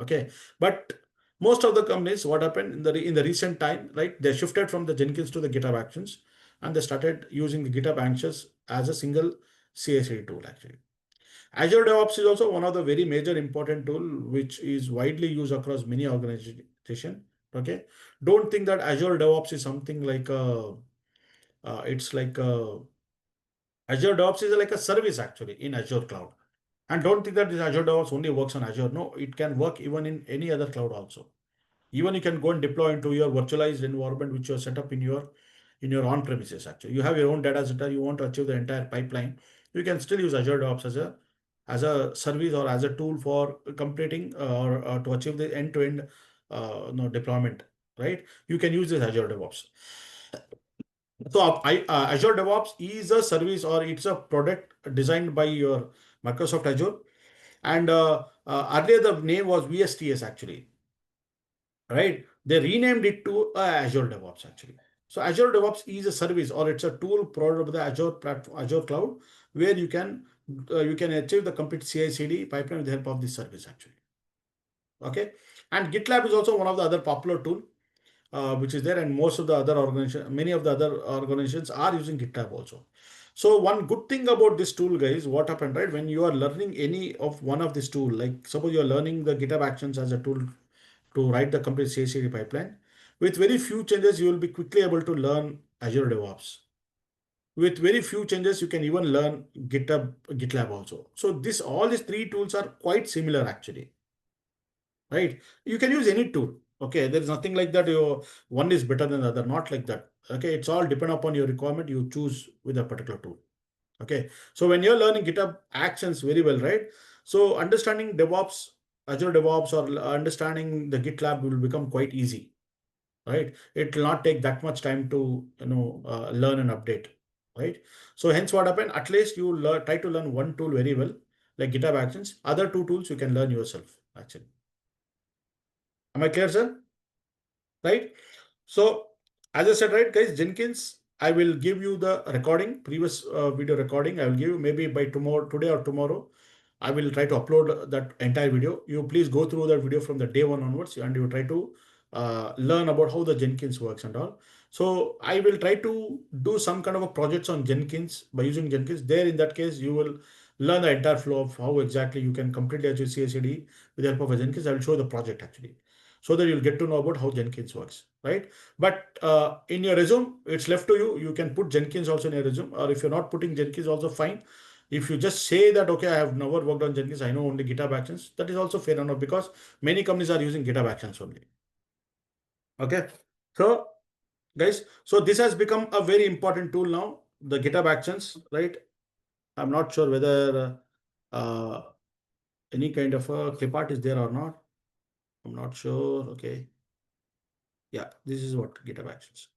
Okay, but most of the companies, what happened in the recent time, right? They shifted from the Jenkins to the GitHub Actions, and they started using the GitHub Actions as a single CI/CD tool actually. Azure DevOps is also one of the very major important tool which is widely used across many organizations. Okay, don't think that Azure DevOps is something like a it's like a Azure DevOps is like a service actually in Azure cloud. And don't think that this Azure DevOps only works on Azure. No, it can work even in any other cloud also. Even you can go and deploy into your virtualized environment which you have set up in your on premises actually. You have your own data center, you want to achieve the entire pipeline. You can still use Azure DevOps as a service or as a tool for completing or to achieve the end-to-end deployment, right? You can use this Azure DevOps. So Azure DevOps is a service or it's a product designed by your Microsoft Azure. And earlier the name was VSTS actually, right? They renamed it to Azure DevOps actually. So Azure DevOps is a service or it's a tool provided by the Azure platform, Azure cloud, where you can achieve the complete CI/CD pipeline with the help of this service actually. Okay, and GitLab is also one of the other popular tool which is there, and most of the other organizations, many of the other organizations are using GitLab also. So one good thing about this tool, guys, what happened, right? When you are learning any of one of this tool, like suppose you are learning the GitHub Actions as a tool to write the complete CI/CD pipeline, with very few changes, you will be quickly able to learn Azure DevOps. With very few changes, you can even learn GitLab also. So this all these three tools are quite similar actually, right? You can use any tool. Okay, there is nothing like that. One is better than the other. Not like that. Okay, it's all depend upon your requirement. You choose with a particular tool. Okay, so when you're learning GitHub Actions very well, right? So understanding DevOps, Azure DevOps, or understanding the GitLab will become quite easy, right? It will not take that much time to learn and update, right? So hence what happened? At least you try to learn one tool very well, like GitHub Actions. Other two tools you can learn yourself actually. Am I clear, sir? Right? So, as I said, right, guys, Jenkins, I will give you the recording, previous video recording. I will give you maybe by tomorrow, today or tomorrow. I will try to upload that entire video. You please go through that video from the day one onwards, and you try to learn about how the Jenkins works and all. So I will try to do some kind of a projects on Jenkins by using Jenkins. There, in that case, you will learn the entire flow of how exactly you can completely achieve CI/CD with the help of a Jenkins. I will show the project actually, so that you'll get to know about how Jenkins works, right? But in your resume, it's left to you. You can put Jenkins also in your resume, or if you're not putting Jenkins, also fine. If you just say that, okay, I have never worked on Jenkins, I know only GitHub Actions, that is also fair enough because many companies are using GitHub Actions only. Okay. So, guys, so this has become a very important tool now, the GitHub Actions, right? I'm not sure whether any kind of a clip art is there or not. I'm not sure. Okay. Yeah, this is what GitHub Actions.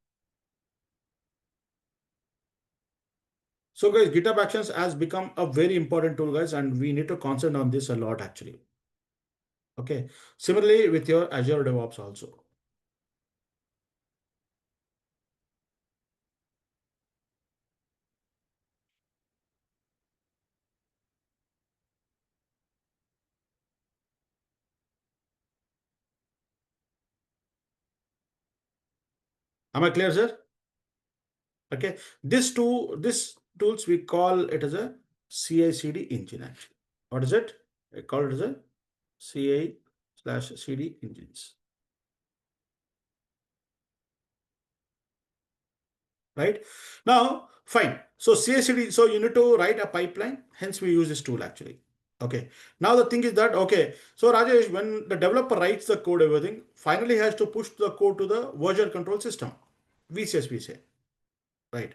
So guys, GitHub Actions has become a very important tool, guys, and we need to concentrate on this a lot actually. Okay. Similarly with your Azure DevOps also. Am I clear, sir? Okay. This tools we call it as a CI/CD engine actually. What is it? I call it as a CI/CD engines. Right? Now, fine. So CI/CD, so you need to write a pipeline, hence we use this tool actually. Okay. Now the thing is that, okay, so Rajesh, when the developer writes the code, everything, finally has to push the code to the version control system. VCS we say. Right.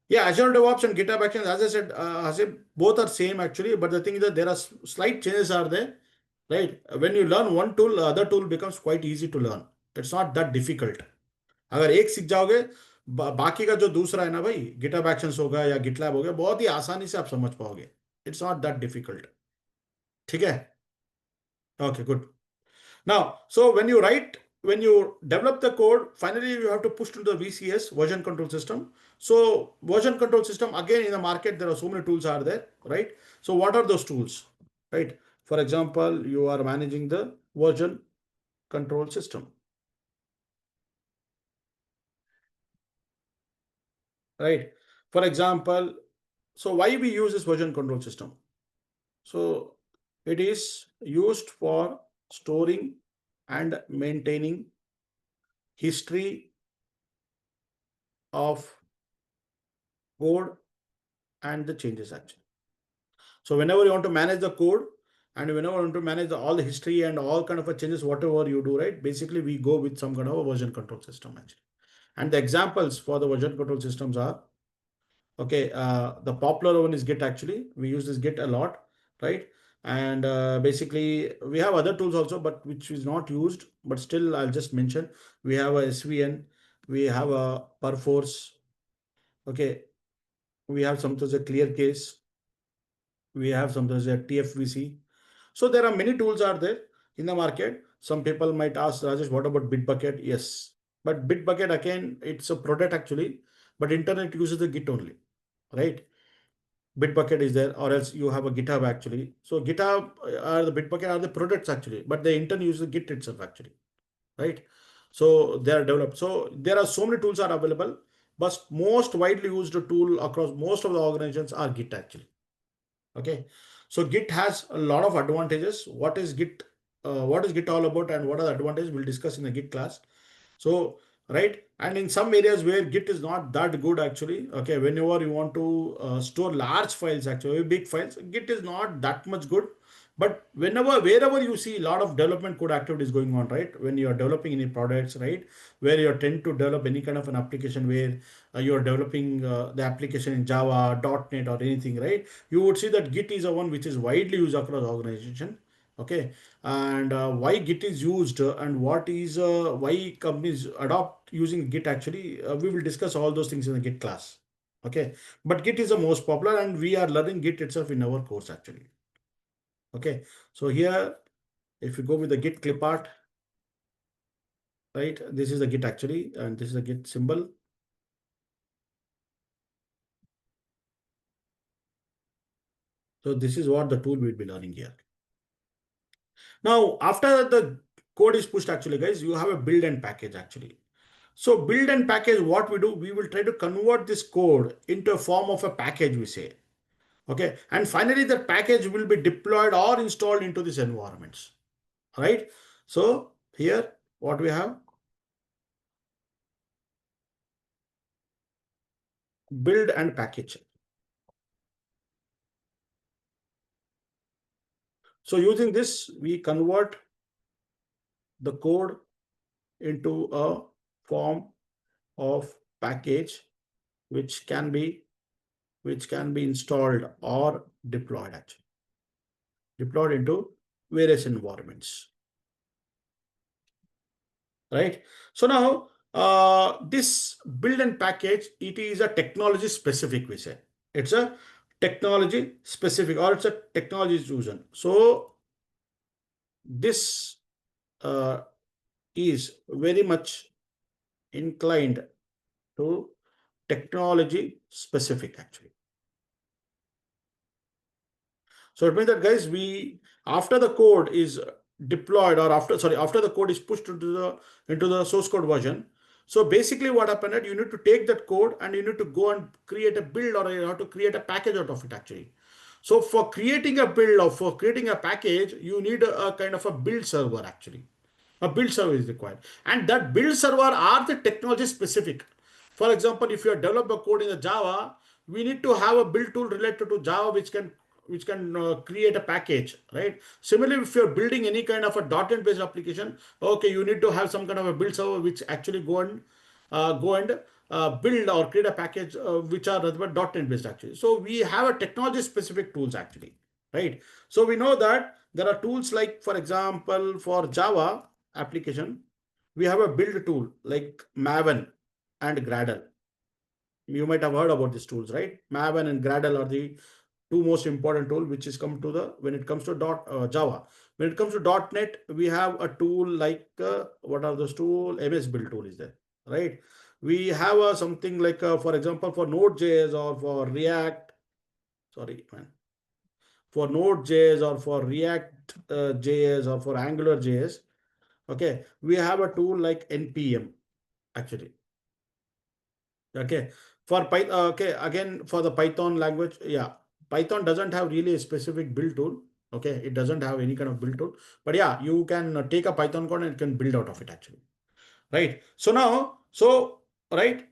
Yeah, Azure DevOps and GitHub Actions, as I said, Hasib, both are same actually, but the thing is that there are slight changes are there, right? When you learn one tool, other tool becomes quite easy to learn. It's not that difficult. अगर एक सीख जाओगे बाकी का जो दूसरा है ना भाई, गिटहब एक्शंस होगा या गिटलैब हो गया, बहुत ही आसानी से आप समझ पाओगे. It's not that difficult. ठीक है. Okay good. Now, so when you develop the code, finally you have to push to the VCS, version control system. So version control system, again in the market, there are so many tools are there, right? So what are those tools, right? For example, you are managing the version control system, right? For example, so why we use this version control system? So it is used for storing and maintaining history of code and the changes actually. So whenever you want to manage the code and whenever you want to manage all the history and all kind of a changes, whatever you do, right? Basically, we go with some kind of a version control system actually. And the examples for the version control systems are, okay, the popular one is Git actually. We use this Git a lot, right? And basically, we have other tools also, but which is not used. But still, I'll just mention we have a SVN, we have a Perforce, Okay, we have sometimes a clear case, we have sometimes a TFVC. So there are many tools are there in the market. Some people might ask Rajesh, what about Bitbucket? Yes, but Bitbucket again, it's a product actually, but internet uses the Git only, right? Bitbucket is there, or else you have a GitHub actually. So GitHub or the Bitbucket are the products actually, but the internet uses the Git itself actually, right? So they are developed. So there are so many tools are available, but most widely used tool across most of the organizations are Git actually. Okay, so Git has a lot of advantages. What is Git? What is Git all about, and what are the advantages? We'll discuss in the Git class. So, right, and in some areas where Git is not that good actually, okay, whenever you want to store large files, actually big files, Git is not that much good. But wherever you see a lot of development code activities going on, right, when you are developing any products, right, where you tend to develop any kind of an application where you are developing the application in Java, .NET or anything, right, you would see that Git is a one which is widely used across organization. Okay, and why Git is used and what is why companies adopt using Git actually, we will discuss all those things in the Git class. Okay, but Git is the most popular and we are learning Git itself in our course actually. Okay, so here if you go with the Git clip art, right, this is the Git actually and this is the Git symbol. So this is what the tool we'll be learning here. Now after the code is pushed actually guys, you have a build and package actually. So build and package, what we do, we will try to convert this code into a form of a package, we say. Okay. And finally, that package will be deployed or installed into these environments. Right. So here, what we have, build and package. So using this, we convert the code into a form of package which can be installed or deployed actually, deployed into various environments. Right? So now this build and package, it is a technology specific, we say. It's a technology specific or it's a technology fusion. So this uh, is very much inclined to technology specific actually. So it means that guys, we after the code is deployed or after the code is pushed into the source code version. So basically what happened that you need to take that code and you need to go and create a build or you have to create a package out of it actually. So for creating a build or for creating a package, you need a kind of a build server actually. A build server is required. And that build server are the technology specific. For example, if you have developed a code in the Java, we need to have a build tool related to Java which can create a package, right? Similarly, if you're building any kind of a .NET based application, okay, you need to have some kind of a build server which actually go and build or create a package which are .NET based actually. So we have a technology specific tools actually, right? So we know that there are tools like, for example, for Java application, we have a build tool like Maven and Gradle. You might have heard about these tools, right? Maven and Gradle are the two most important tool which is come to the when it comes to Java. When it comes to .NET, we have a tool like what are those tool? MS Build tool is there, right? We have something like for example for Node.js or for React. Sorry, man. For Node.js or for React JS or for Angular JS. Okay, we have a tool like NPM actually. Okay, for Python, okay, again for the Python language, yeah, Python doesn't have really a specific build tool. Okay, it doesn't have any kind of build tool, but yeah, you can take a Python code and it can build out of it actually, right? So now, so right,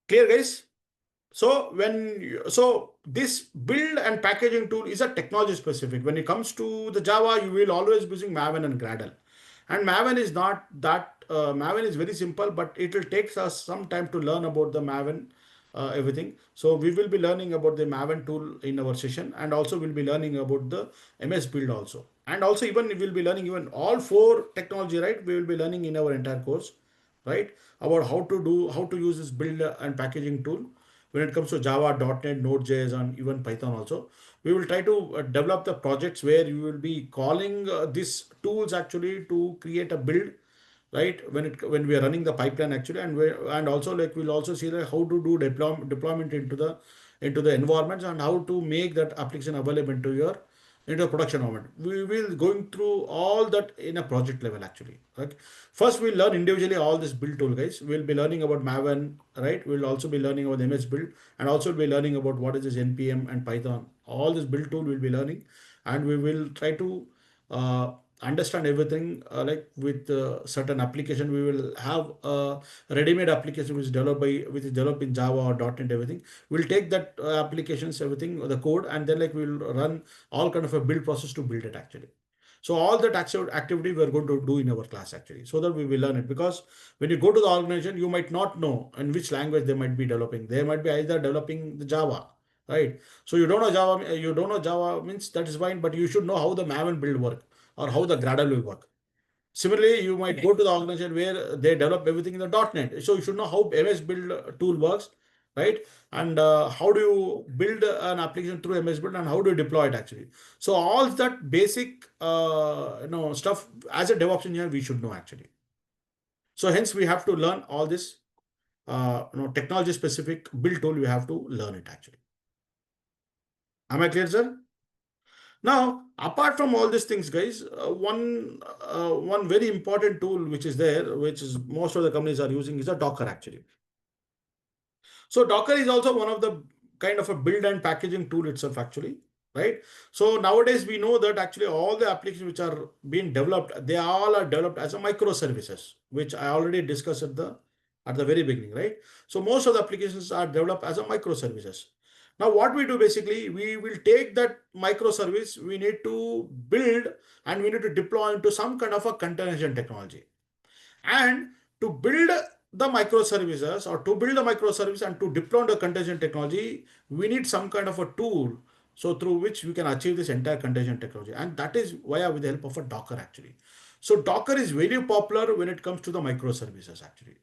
clear guys? So this build and packaging tool is a technology specific. When it comes to the Java, you will always be using Maven and Gradle. And Maven is not that Maven is very simple, but it will take us some time to learn about the Maven everything. So we will be learning about the Maven tool in our session, and also we'll be learning about the MS Build also. And also even we'll be learning even all four technology, right? We will be learning in our entire course, right? About how to use this build and packaging tool. when it comes to Java, .NET, Node.js, and even Python also. We will try to develop the projects where you will be calling these tools actually to create a build, right? When we are running the pipeline actually, and also like we'll also see like how to do deployment into the environments, and how to make that application available into a production environment. We will going through all that in a project level actually. Like first we'll learn individually all this build tool, guys. We'll be learning about Maven, right? We'll also be learning about MS build, and also be learning about what is this NPM and Python. All this build tool we'll be learning, and we will try to uh, understand everything, like with certain application. We will have a ready-made application which is developed in Java or .NET, everything. We'll take that applications, everything, the code, and then like we'll run all kind of a build process to build it actually. So all that activity we are going to do in our class actually, so that we will learn it. Because when you go to the organization, you might not know in which language they might be developing. They might be either developing the Java, right? So you don't know Java means that is fine, but you should know how the Maven build work, or how the Gradle will work. Similarly, you might go to the organization where they develop everything in the .NET. So you should know how MS Build tool works, right? And how do you build an application through MS Build, and how do you deploy it actually. So all that basic stuff as a DevOps engineer we should know actually. So hence we have to learn all this technology specific build tool. We have to learn it actually. Am I clear, sir? Now, apart from all these things, guys, one very important tool which is there, which is most of the companies are using, is a Docker actually. So Docker is also one of the kind of a build and packaging tool itself actually, right? So nowadays we know that actually all the applications which are being developed, they all are developed as a microservices, which I already discussed at the very beginning, right? So most of the applications are developed as a microservices. Now what we do basically, we will take that microservice, we need to build, and we need to deploy into some kind of a containerization technology. And to build the microservices, or to build a microservice and to deploy the contagion technology, we need some kind of a tool, so through which we can achieve this entire contagion technology. And that is via with the help of a Docker actually. So Docker is very popular when it comes to the microservices actually,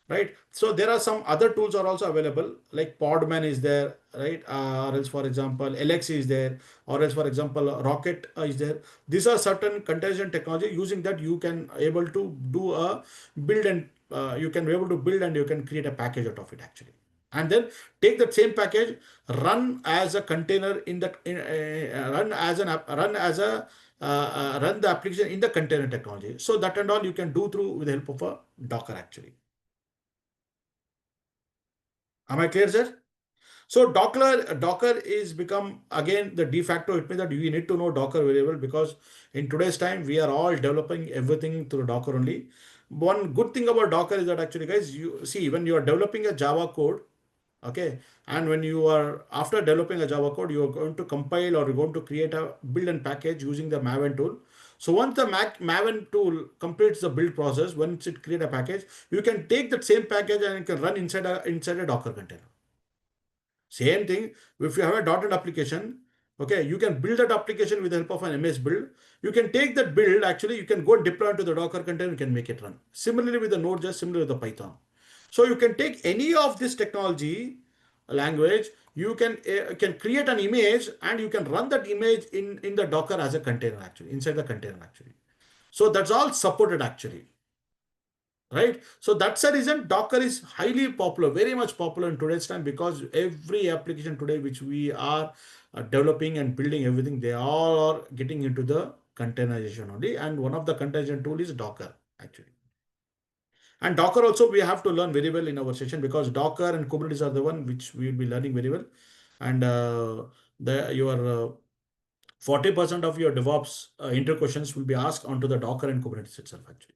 right? So there are some other tools are also available, like Podman is there, right? Or else for example LX is there, or else for example Rocket is there. These are certain contagion technology. Using that you can able to do a build, and you can be able to build, and you can create a package out of it actually. And then take that same package, run as a container in that run as an app, run as a run the application in the container technology. So that and all you can do through with the help of a Docker actually. Am I clear, sir? So Docker is become again the de facto. It means that you need to know Docker very well, because in today's time we are all developing everything through Docker only. One good thing about Docker is that actually, guys, you see when you are developing a Java code, okay, and when you are after developing a Java code, you are going to compile, or you're going to create a build and package using the Maven tool. So once the Maven tool completes the build process, once it create a package, you can take that same package and you can run inside a Docker container. Same thing, if you have a .NET application, okay, you can build that application with the help of an MS build. You can take that build, actually, you can go and deploy into the Docker container, you can make it run. Similarly with the Node.js, similarly with the Python. So you can take any of this technology language, you can create an image, and you can run that image in the Docker as a container actually, inside the container actually. So that's all supported actually, right? So that's the reason Docker is highly popular, very much popular in today's time, because every application today which we are developing and building everything, they all are getting into the containerization only. And one of the containerization tool is Docker actually. And Docker also we have to learn very well in our session, because Docker and Kubernetes are the one which we will be learning very well. And the your 40% of your DevOps inter questions will be asked onto the Docker and Kubernetes itself actually.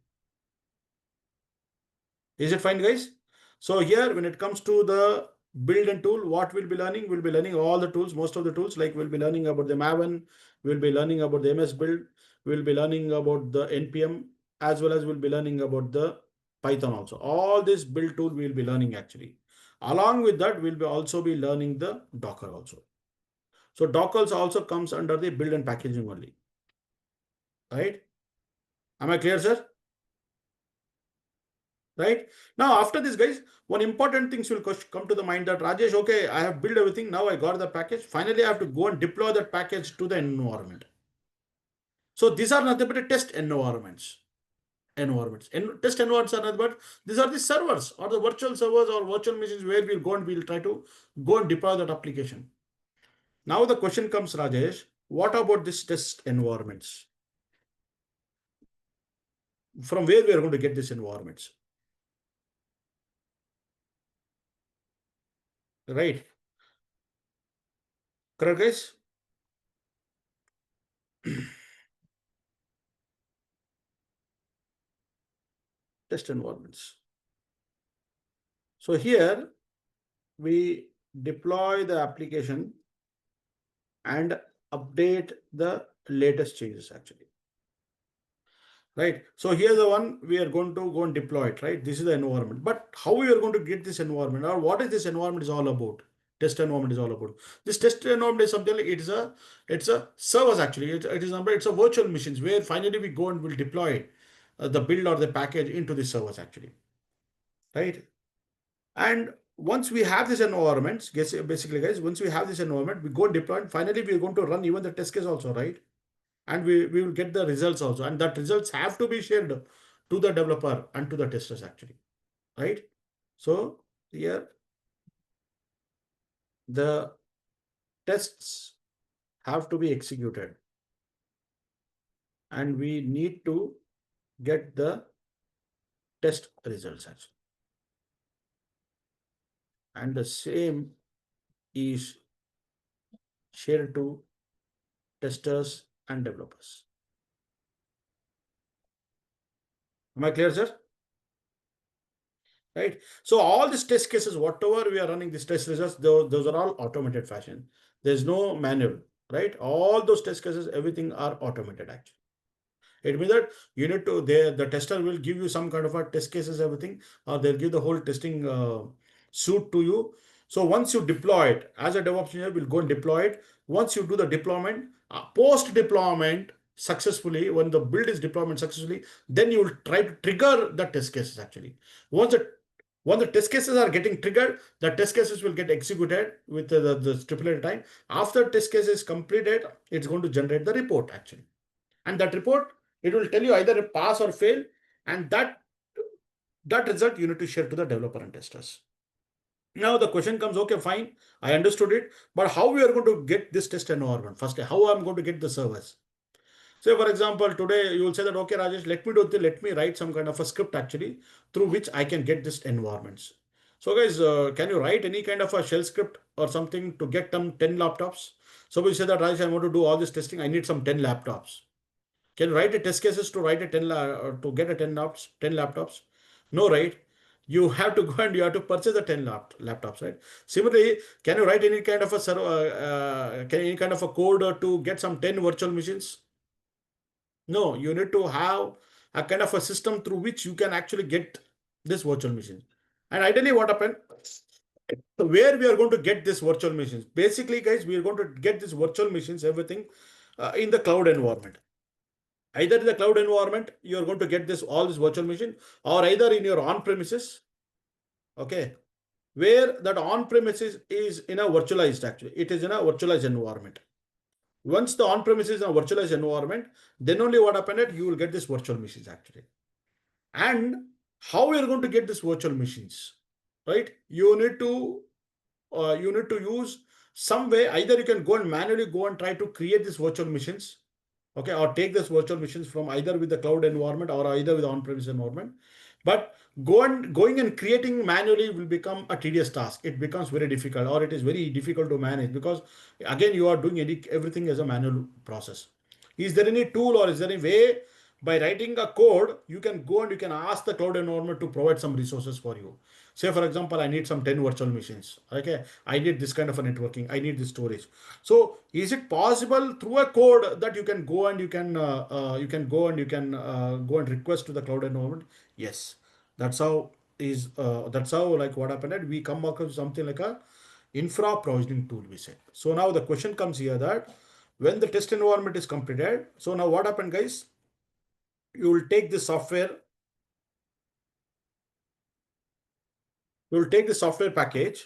Is it fine, guys? So here, when it comes to the build and tool, what we'll be learning all the tools, most of the tools, like we'll be learning about the Maven, we'll be learning about the MS build, we'll be learning about the NPM, as well as we'll be learning about the Python also. All this build tool we'll be learning actually. Along with that, we'll be also be learning the Docker also. So Docker also comes under the build and packaging only, right? Am I clear, sir? right? Now, after this, guys, one important things will come to the mind that Rajesh, okay, I have built everything. Now I got the package. Finally, I have to go and deploy that package to the environment. So these are nothing but a test environments. Test environments are nothing but these are the servers or the virtual servers or virtual machines where we'll try to go and deploy that application. Now the question comes, Rajesh, what about this test environments? From where we are going to get these environments? Right? Correct, guys? Test environments. So here we deploy the application and update the latest changes actually. Right. So here's the one we are going to go and deploy it, right? This is the environment. But how we are going to get this environment or what is this environment is all about? Test environment is all about. This test environment is something like it's a servers actually. It's a virtual machines where finally we go and will deploy the build or the package into the servers actually. Right. And once we have this environment, basically guys, once we have this environment, we go deploy and finally we are going to run even the test case also, right? And we will get the results also. And that results have to be shared to the developer and to the testers actually, right? So here the tests have to be executed and we need to get the test results actually. And the same is shared to testers and developers. Am I clear, sir? Right. So all these test cases, whatever we are running these test results, those are all automated fashion. There's no manual, right? All those test cases, everything are automated actually. It means that you need to, the tester will give you some kind of a test cases, everything, or they'll give the whole testing suite to you. So once you deploy it, as a DevOps engineer, will go and deploy it. Once you do the deployment, post deployment successfully, when the build is deployment successfully, then you will try to trigger the test cases actually. Once the test cases are getting triggered, the test cases will get executed with the stipulated time. After test case is completed, it's going to generate the report actually. And that report, it will tell you either a pass or fail. And that result you need to share to the developer and testers. Now the question comes, okay, fine, I understood it, but how we are going to get this test environment? First, how I'm going to get the servers? Say, for example, today you will say that, okay, Rajesh, let me write some kind of a script actually through which I can get this environments. So guys, can you write any kind of a shell script or something to get them 10 laptops? So we say that, Rajesh, I want to do all this testing. I need some 10 laptops. Can you write a test cases to write a 10 to get a 10 laptops? No, right? You have to go and you have to purchase the 10 laptops, right? Similarly, can you write any kind of a any kind of a code to get some 10 virtual machines? No, you need to have a kind of a system through which you can actually get this virtual machine. And ideally, what happened? So where we are going to get this virtual machines? Basically, guys, we are going to get these virtual machines, everything in the cloud environment. Either in the cloud environment, you are going to get this all this virtual machine, or either in your on-premises, okay, where that on-premises is in a virtualized actually. It is in a virtualized environment. Once the on-premises is in a virtualized environment, then only what happened that you will get this virtual machines actually. And how we are going to get these virtual machines, right? You need to use some way. Either you can go and manually go and try to create these virtual machines, okay, or take this virtual machines from either with the cloud environment or either with the on-premise environment. But going and creating manually will become a tedious task. It becomes very difficult, or it is very difficult to manage, because again you are doing everything as a manual process. Is there any tool or is there any way by writing a code you can go and you can ask the cloud environment to provide some resources for you? Say for example, I need some 10 virtual machines, okay, I need this kind of a networking, I need this storage. So is it possible through a code that you can go and go and request to the cloud environment? Yes, that's how that's how, like, what happened, we come across something like a infra provisioning tool, we said. So now the question comes here that when the test environment is completed, so now what happened, guys, you will take the software, You'll take the software package.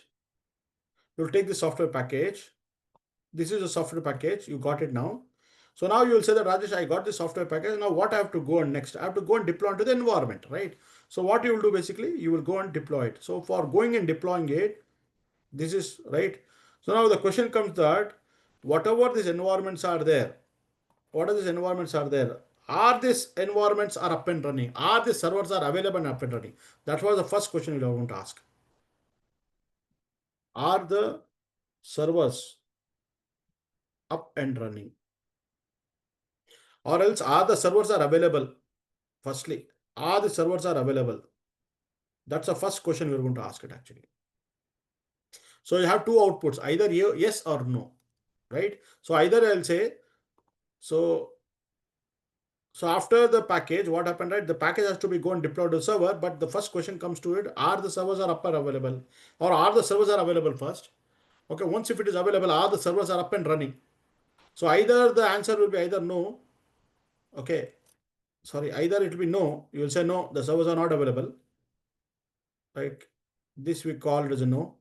You'll take the software package. This is a software package. You got it now. So now you will say that Rajesh, I got the software package. Now what I have to go on next? I have to go and deploy into the environment, right? So what you will do basically, you will go and deploy it. So for going and deploying it, this is right. So now the question comes that whatever these environments are there, what are these environments are there? Are these environments are up and running? Are the servers are available and up and running? That was the first question we want to ask. Are the servers up and running? Or else are the servers are available? Firstly, are the servers are available? That's the first question we're going to ask it actually. So you have two outputs, either yes or no, right? So either I'll say, so after the package, what happened, right? The package has to be go and deployed to the server, but the first question comes to it, are the servers are up and available? Or are the servers are available first? Okay, once if it is available, are the servers are up and running? So either the answer will be either no, okay, sorry, either it will be no, you will say no, the servers are not available, right? This we call it as a no.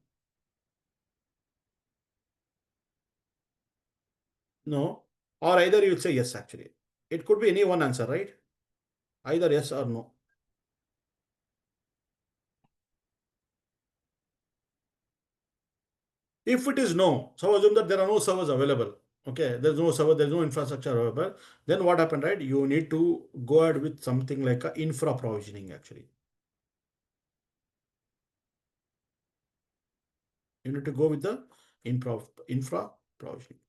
No, or either you will say yes actually. It could be any one answer, right? Either yes or no. If it is no, so assume that there are no servers available. Okay, there's no server, there's no infrastructure available. Then what happened, right? You need to go ahead with something like a infra provisioning actually. You need to go with the infra provisioning.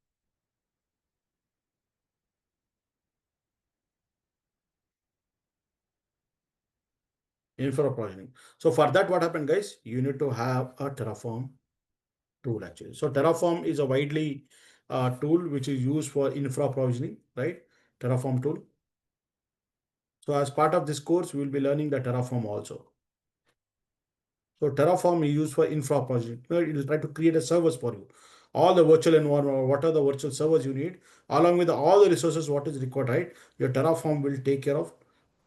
Infra provisioning. So for that, what happened, guys? You need to have a Terraform tool actually. So Terraform is a widely tool which is used for infra provisioning, right? Terraform tool. So as part of this course, we will be learning the Terraform also. So Terraform is used for infra provisioning. It will try to create a service for you. All the virtual environment, or what are the virtual servers you need, along with all the resources, what is required, right? Your Terraform will take care of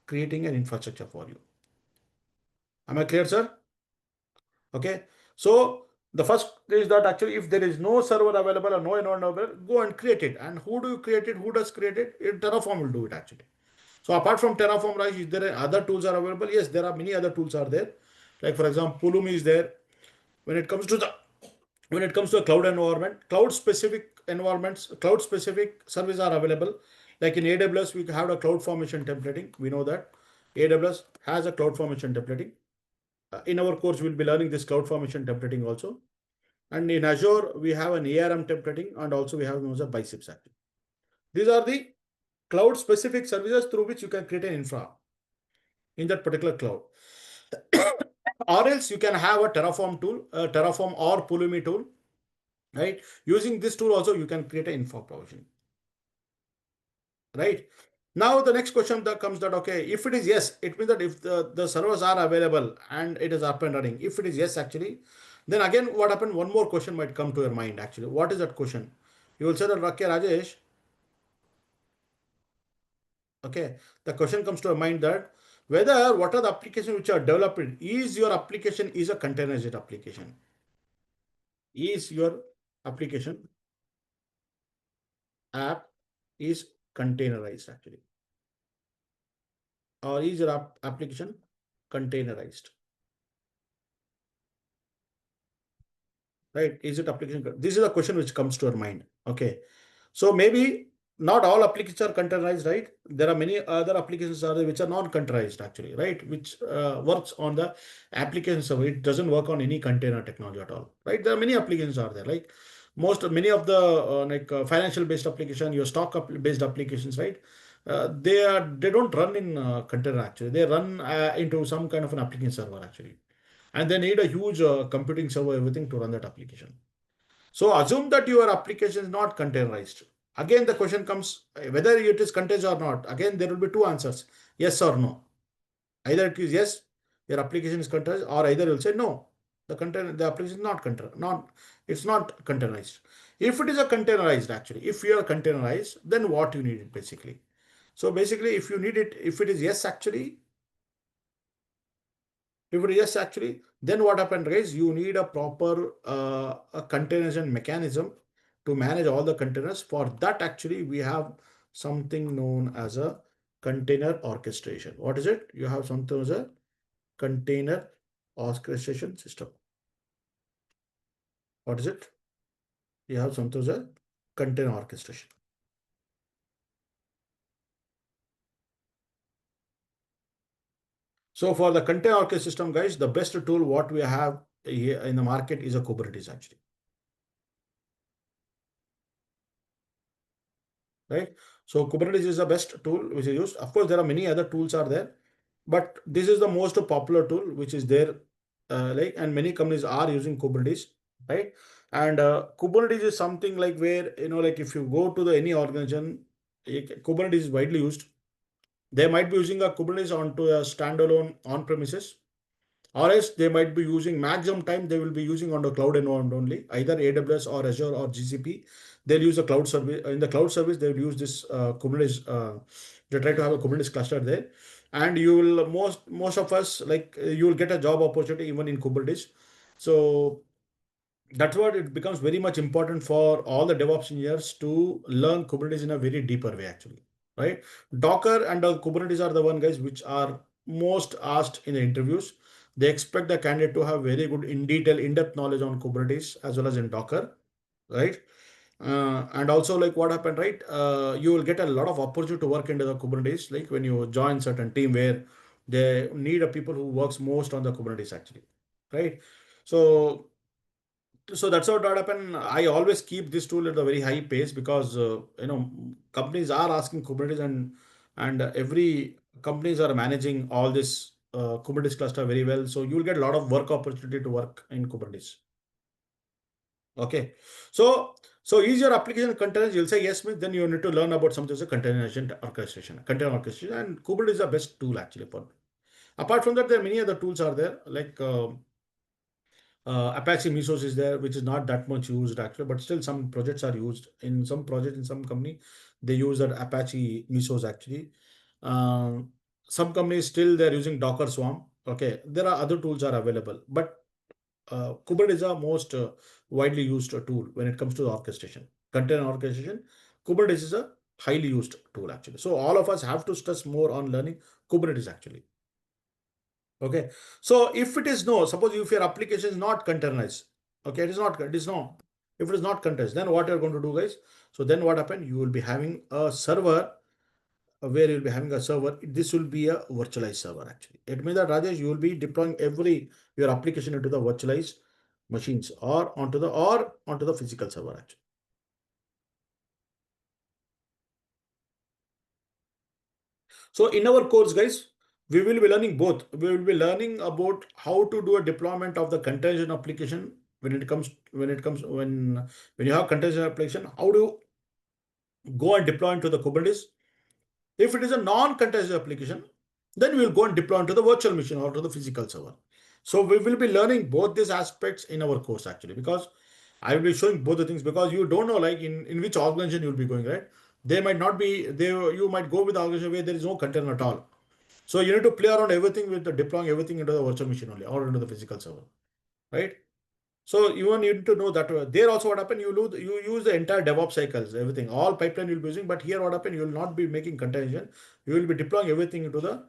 creating an infrastructure for you. Am I clear, sir? Okay. So the first is that actually if there is no server available or no environment available, go and create it. And who do you create it? Who does create it? Terraform will do it actually. So apart from Terraform, Raj, is there other tools are available? Yes, there are many other tools are there. Like for example, Pulumi is there. When it comes to the a cloud environment, cloud specific environments, cloud specific services are available. Like in AWS, we have a cloud formation templating. We know that AWS has a cloud formation templating. In our course, we'll be learning this cloud formation templating also. And in Azure, we have an ARM templating, and also we have a Biceps actually. These are the cloud specific services through which you can create an infra in that particular cloud. Or else you can have a Terraform tool, a Terraform or Pulumi tool, right? Using this tool also, you can create an infra provision, right? Now the next question that comes that, okay, if it is yes, it means that if the servers are available and it is up and running, if it is yes actually, then again what happened, one more question might come to your mind actually. What is that question? You will say that, okay, Rajesh, okay, the question comes to your mind that whether what are the applications which are developed, is your application is a containerized application? Is your application app is containerized actually, or is your application containerized, right? Is it application? This is a question which comes to our mind. Okay, so maybe not all applications are containerized, right? There are many other applications are there which are non-containerized actually, right? Which works on the application server. It doesn't work on any container technology at all, right? There are many applications are there, like many of the financial based application, your stock based applications, right? They don't run in container actually. They run into some kind of an application server actually, and they need a huge computing server, everything to run that application. So assume that your application is not containerized. Again, the question comes whether it is containerized or not. Again, there will be two answers, yes or no. Either it is yes, your application is containerized, or either you'll say no, the application is not it's not containerized. If it is a containerized, actually, if you are containerized, then what you need it basically. So basically, if you need it, if it is yes, actually, if it is yes, actually, Then what happened guys, you need a proper a containerization mechanism to manage all the containers. For that actually we have something known as a container orchestration. What is it? You have something as a container orchestration system. What is it? You have something as a container orchestration. So for the container orchestration system, guys, the best tool what we have here in the market is a Kubernetes actually, right? So Kubernetes is the best tool which is used. Of course, there are many other tools are there, but this is the most popular tool which is there, like, and many companies are using Kubernetes, right? And Kubernetes is something like where, like if you go to the any organization, Kubernetes is widely used. They might be using a Kubernetes onto a standalone on-premises, or else they might be using maximum time they will be using on the cloud environment only, either AWS or Azure or GCP. They'll use a cloud service. In the cloud service, they will use this Kubernetes. They try to have a Kubernetes cluster there, and you will most of us like you will get a job opportunity even in Kubernetes. So that's what it becomes very much important for all the DevOps engineers to learn Kubernetes in a very deeper way, actually, right? Docker and Kubernetes are the one guys which are most asked in the interviews. They expect the candidate to have very good in detail, in-depth knowledge on Kubernetes as well as in Docker, right? And also like what happened, right? You will get a lot of opportunity to work into the Kubernetes, like when you join certain team where they need a people who works most on the Kubernetes actually, right? So that's what happened. I always keep this tool at a very high pace because companies are asking Kubernetes, and every companies are managing all this Kubernetes cluster very well. So you will get a lot of work opportunity to work in Kubernetes. Okay, so is your application containers? You'll say yes, means then you need to learn about something as a containerization orchestration, container orchestration, and Kubernetes is the best tool actually for. Apart from that, there are many other tools are there like. Apache Mesos is there, which is not that much used actually, but still some projects are used. In some projects, in some company, they use that Apache Mesos actually. Um, some companies still they're using Docker Swarm. Okay, there are other tools are available, but Kubernetes is the most widely used tool when it comes to the orchestration, container orchestration. Kubernetes is a highly used tool actually. So all of us have to stress more on learning Kubernetes actually. Okay. So if it is no, suppose if your application is not containerized, okay, it is no. If it is not containerized, then what you're going to do, guys? So then what happen? You will be having a server where you'll be having a server. This will be a virtualized server actually. It means that Rajesh, you will be deploying every your application into the virtualized machines or onto the physical server actually. So in our course, guys, we will be learning both. We will be learning about how to do a deployment of the container application when you have container application, how do you go and deploy into the Kubernetes. If it is a non-container application, then we will go and deploy into the virtual machine or to the physical server. So we will be learning both these aspects in our course actually, because I will be showing both the things, because you don't know like in which organization you will be going, right? They might not be there. You might go with the organization where there is no container at all. So you need to play around everything with the deploying everything into the virtual machine only or into the physical server, right? So you need to know that there also what happened, you use the entire DevOps cycles, everything, all pipeline you'll be using, but here what happened, you will not be making containers, you will be deploying everything into the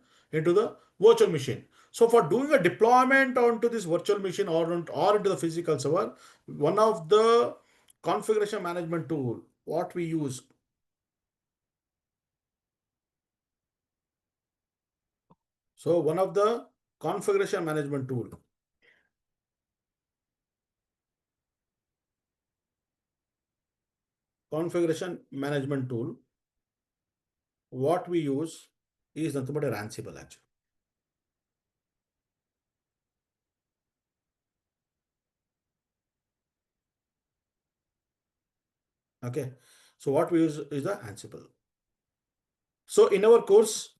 virtual machine. So for doing a deployment onto this virtual machine or into the physical server, one of the configuration management tool, what we use. So one of the configuration management tool, configuration management tool, what we use is nothing but a Ansible actually. Okay. So what we use is the Ansible. So in our course,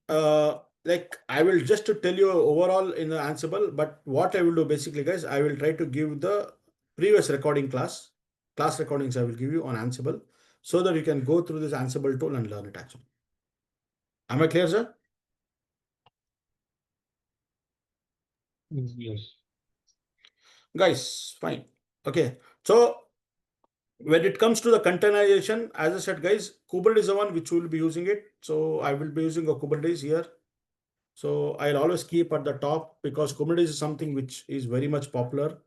like I will just to tell you overall in the Ansible, but what I will do basically, guys, I will try to give the previous recording class recordings I will give you on Ansible, so that you can go through this Ansible tool and learn it actually. Am I clear, sir? Yes. Guys, fine. Okay. So when it comes to the containerization, as I said, guys, Kubernetes is the one which will be using it. So I will be using a Kubernetes here. So I'll always keep at the top because Kubernetes is something which is very much popular.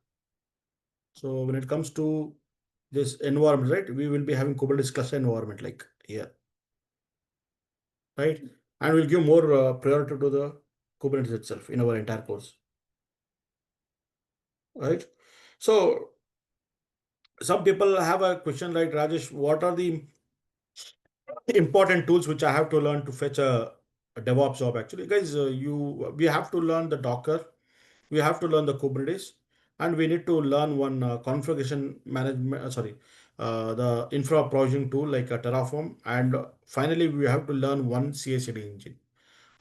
So when it comes to this environment, right, we will be having Kubernetes cluster environment like here, right? And we'll give more priority to the Kubernetes itself in our entire course, right? So some people have a question like, Rajesh, what are the important tools which I have to learn to fetch a DevOps job? Actually, guys, we have to learn the Docker, we have to learn the Kubernetes, and we need to learn one configuration management. The infra provisioning tool like a Terraform, and finally we have to learn one CI/CD engine.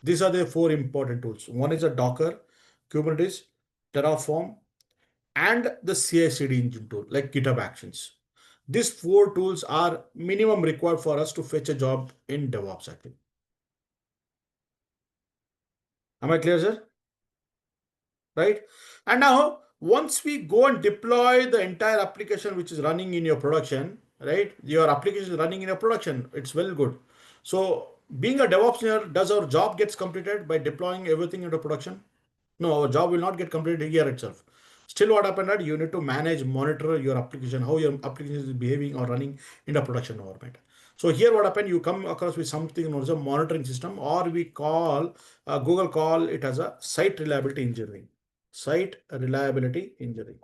These are the four important tools. One is a Docker, Kubernetes, Terraform, and the CI/CD engine tool like GitHub Actions. These four tools are minimum required for us to fetch a job in DevOps. Actually, am I clear, sir? Right? And now, once we go and deploy the entire application which is running in your production, right? Your application is running in your production. It's well good. So, being a DevOps engineer, does our job gets completed by deploying everything into production? No, our job will not get completed here itself. Still, what happened that you need to manage, monitor your application, how your application is behaving or running in the production environment. So here, what happened? You come across with something known as a monitoring system, or we call Google call it as a site reliability engineering. Site reliability engineering,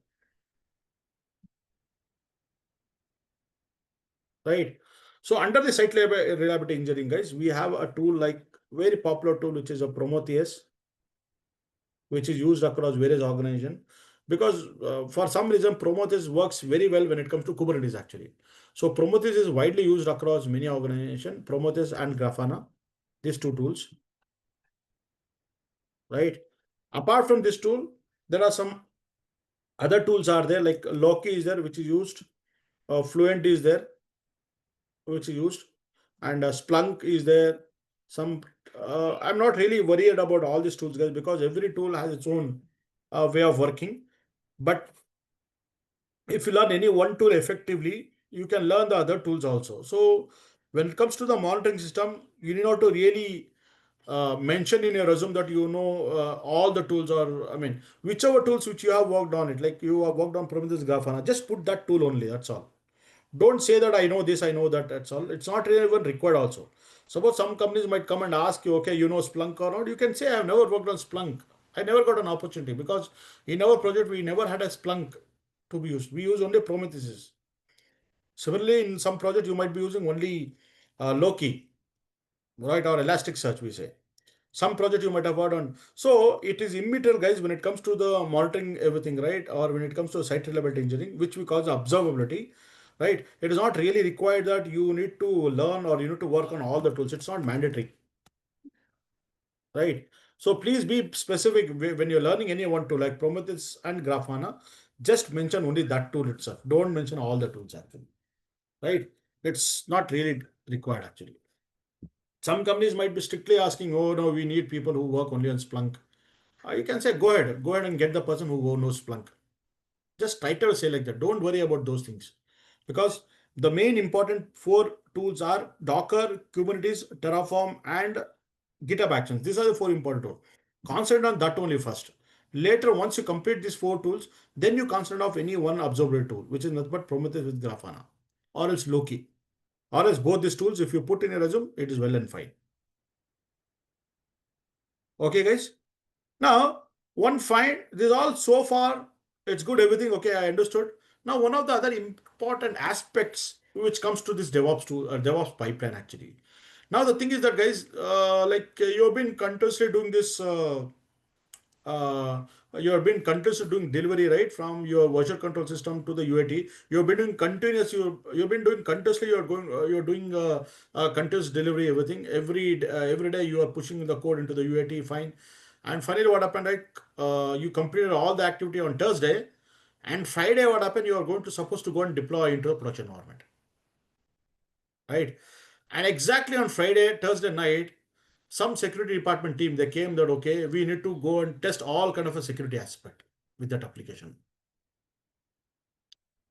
right? So under the site reliability engineering, guys, we have a tool like very popular tool which is a Prometheus, which is used across various organizations because for some reason Prometheus works very well when it comes to Kubernetes actually. So Prometheus is widely used across many organizations, Prometheus and Grafana, these two tools, right? Apart from this tool, there are some other tools are there like Loki is there, which is used, Fluent is there, which is used, and Splunk is there. Some I'm not really worried about all these tools, guys, because every tool has its own way of working. But if you learn any one tool effectively, you can learn the other tools also. So when it comes to the monitoring system, you need not to really mention in your resume that you know all the tools, or I mean whichever tools which you have worked on it, like you have worked on Prometheus, Grafana, just put that tool only, that's all. Don't say that I know this, I know that, that's all. It's not really even required also. Suppose some companies might come and ask you, okay, you know Splunk or not, you can say I have never worked on Splunk, I never got an opportunity, because in our project we never had a Splunk to be used, we use only Prometheus. Similarly, in some project you might be using only Loki, right, or Elasticsearch we say. Some project you might have worked on. So it is immaterial, guys, when it comes to the monitoring everything, right? Or when it comes to site reliability engineering, which we call the observability, right? It is not really required that you need to learn or you need to work on all the tools. It's not mandatory, right? So please be specific when you're learning any one tool like Prometheus and Grafana. Just mention only that tool itself. Don't mention all the tools actually, right? It's not really required actually. Some companies might be strictly asking, oh no, we need people who work only on Splunk. You can say, go ahead and get the person who knows Splunk. Just try to say like that. Don't worry about those things. Because the main important four tools are Docker, Kubernetes, Terraform, and GitHub Actions. These are the four important tools. Concentrate on that only first. Later, once you complete these four tools, then you concentrate on any one observability tool, which is nothing but Prometheus with Grafana, or else Loki, or else both these tools. If you put in a resume, it is well and fine. Okay, guys. Now, one fine, this all so far, it's good, everything okay, I understood. Now, one of the other important aspects which comes to this DevOps tool, DevOps pipeline actually. Now, the thing is that, guys, you've been continuously doing this, uh, you have been continuously doing delivery, right, from your version control system to the UAT. You've been doing continuous, you've been doing continuously, you're doing continuous delivery, everything. Every day you are pushing the code into the UAT, fine. And finally, what happened, like, you completed all the activity on Thursday, and Friday, what happened, you are going to supposed to go and deploy into a production environment, right? And exactly on Friday, Thursday night, some security department team, they came that, okay, we need to go and test all kind of a security aspect with that application.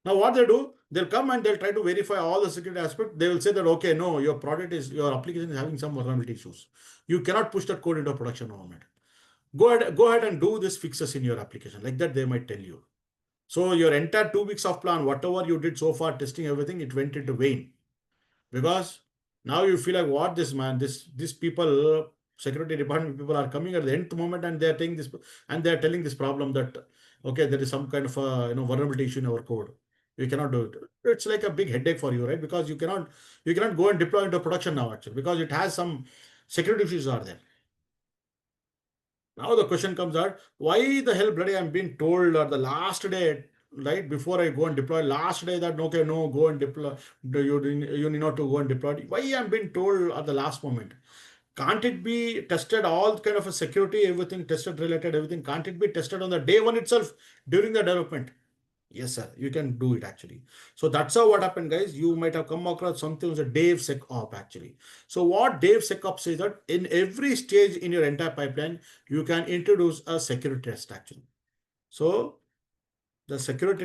Now what they do, they'll come and they'll try to verify all the security aspect. They will say that okay, no, your application is having some vulnerability issues. You cannot push that code into a production environment. Go ahead and do these fixes in your application. Like that, they might tell you. So your entire 2 weeks of plan, whatever you did so far, testing everything, it went into vain. Because now you feel like what this man, this people, security department people are coming at the nth moment and they are taking this and they are telling this problem that okay, there is some kind of a vulnerability issue in our code. We cannot do it. It's like a big headache for you, right? Because you cannot go and deploy into production now actually because it has some security issues are there. Now the question comes out, why the hell bloody I'm being told or the last day, right before I go and deploy, last day that okay, no, go and deploy, you need not to go and deploy. Why I'm being told at the last moment? Can't it be tested all kind of a security, everything tested related, everything? Can't it be tested on the day one itself during the development? Yes, sir. You can do it actually. So that's how what happened, guys. You might have come across something as a DevSecOps actually. So what DevSecOps says that in every stage in your entire pipeline, you can introduce a security test actually. So the security,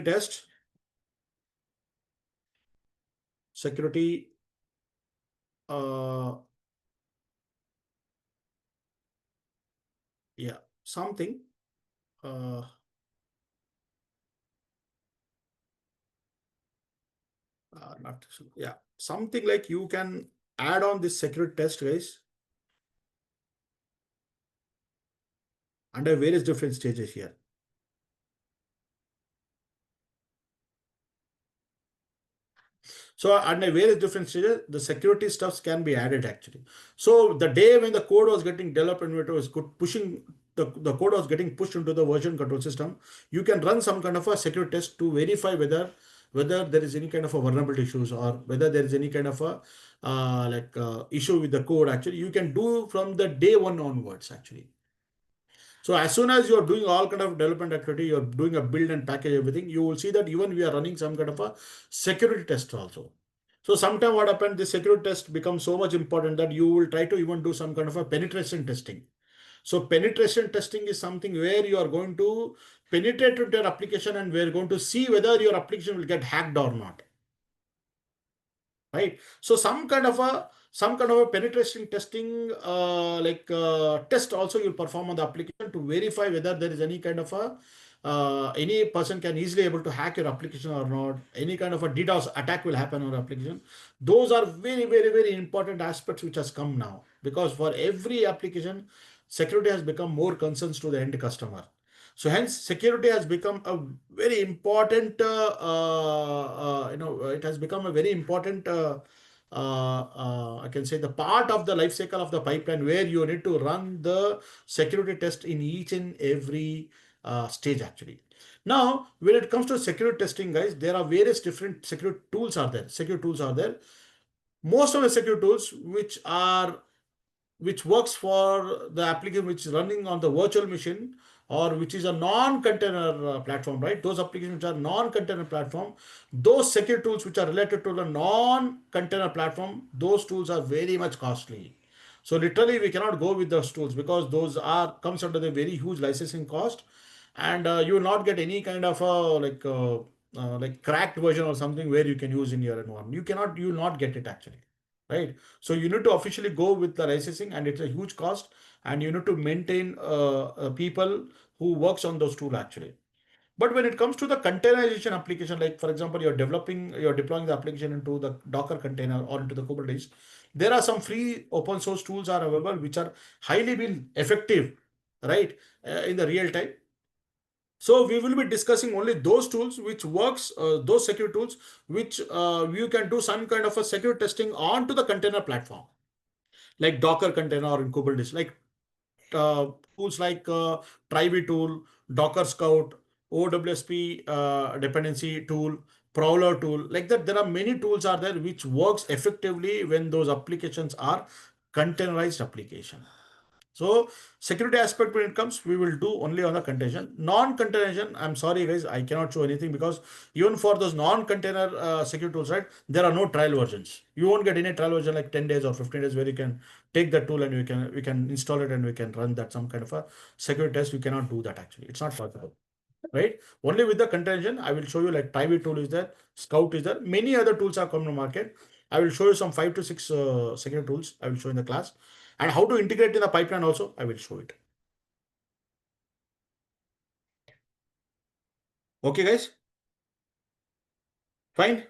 uh, yeah, something, uh, not, yeah, something like you can add on this security test, guys, under various different stages here. So under various different stages, the security stuffs can be added actually. So the day when the code was getting developed and it was pushing the code was getting pushed into the version control system, you can run some kind of a security test to verify whether there is any kind of a vulnerability issues or whether there is any kind of a issue with the code. Actually, you can do from the day one onwards actually. So as soon as you're doing all kind of development activity, you're doing a build and package everything, you will see that even we are running some kind of a security test also. So sometime what happened, the security test becomes so much important that you will try to even do some kind of a penetration testing. So penetration testing is something where you are going to penetrate into your application and we're going to see whether your application will get hacked or not. Right. So some kind of a penetration testing test also you'll perform on the application to verify whether there is any kind of a any person can easily able to hack your application or not. Any kind of a DDoS attack will happen on your application. Those are very, very, very important aspects which has come now because for every application, security has become more concerns to the end customer. So hence, security has become a very important. It has become a very important. I can say the part of the life cycle of the pipeline where you need to run the security test in each and every stage actually. Now, when it comes to security testing, guys, there are various different security tools are there. Security tools are there. Most of the security tools which works for the application which is running on the virtual machine or which is a non-container platform, right? Those applications which are non-container platform, those security tools which are related to the non-container platform, those tools are very much costly. So literally we cannot go with those tools because those are comes under the very huge licensing cost, and you will not get any kind of a like cracked version or something where you can use in your environment. You will not get it actually, right? So you need to officially go with the licensing, and it's a huge cost, and you need to maintain people who works on those tools actually. But when it comes to the containerization application, like for example, you're deploying the application into the Docker container or into the Kubernetes, there are some free open source tools are available which are highly been effective, right, in the real time. So we will be discussing only those tools which works, those secure tools which you can do some kind of a secure testing onto the container platform, like Docker container or in Kubernetes, like uh, tools like Trivy tool, Docker Scout, OWSP dependency tool, Prowler tool, like that. There are many tools are there which works effectively when those applications are containerized application. So security aspect when it comes, we will do only on the containers. Non-containers, I'm sorry guys, I cannot show anything because even for those non-container security tools, right, there are no trial versions. You won't get any trial version like 10 days or 15 days where you can take the tool and we can install it and we can run that some kind of a security test. We cannot do that actually. It's not possible. right? Only with the contention, I will show you like Private tool is there, Scout is there. Many other tools are coming to market. I will show you some 5 to 6 second tools. I will show in the class, and how to integrate in the pipeline also. I will show it. Okay, guys, fine.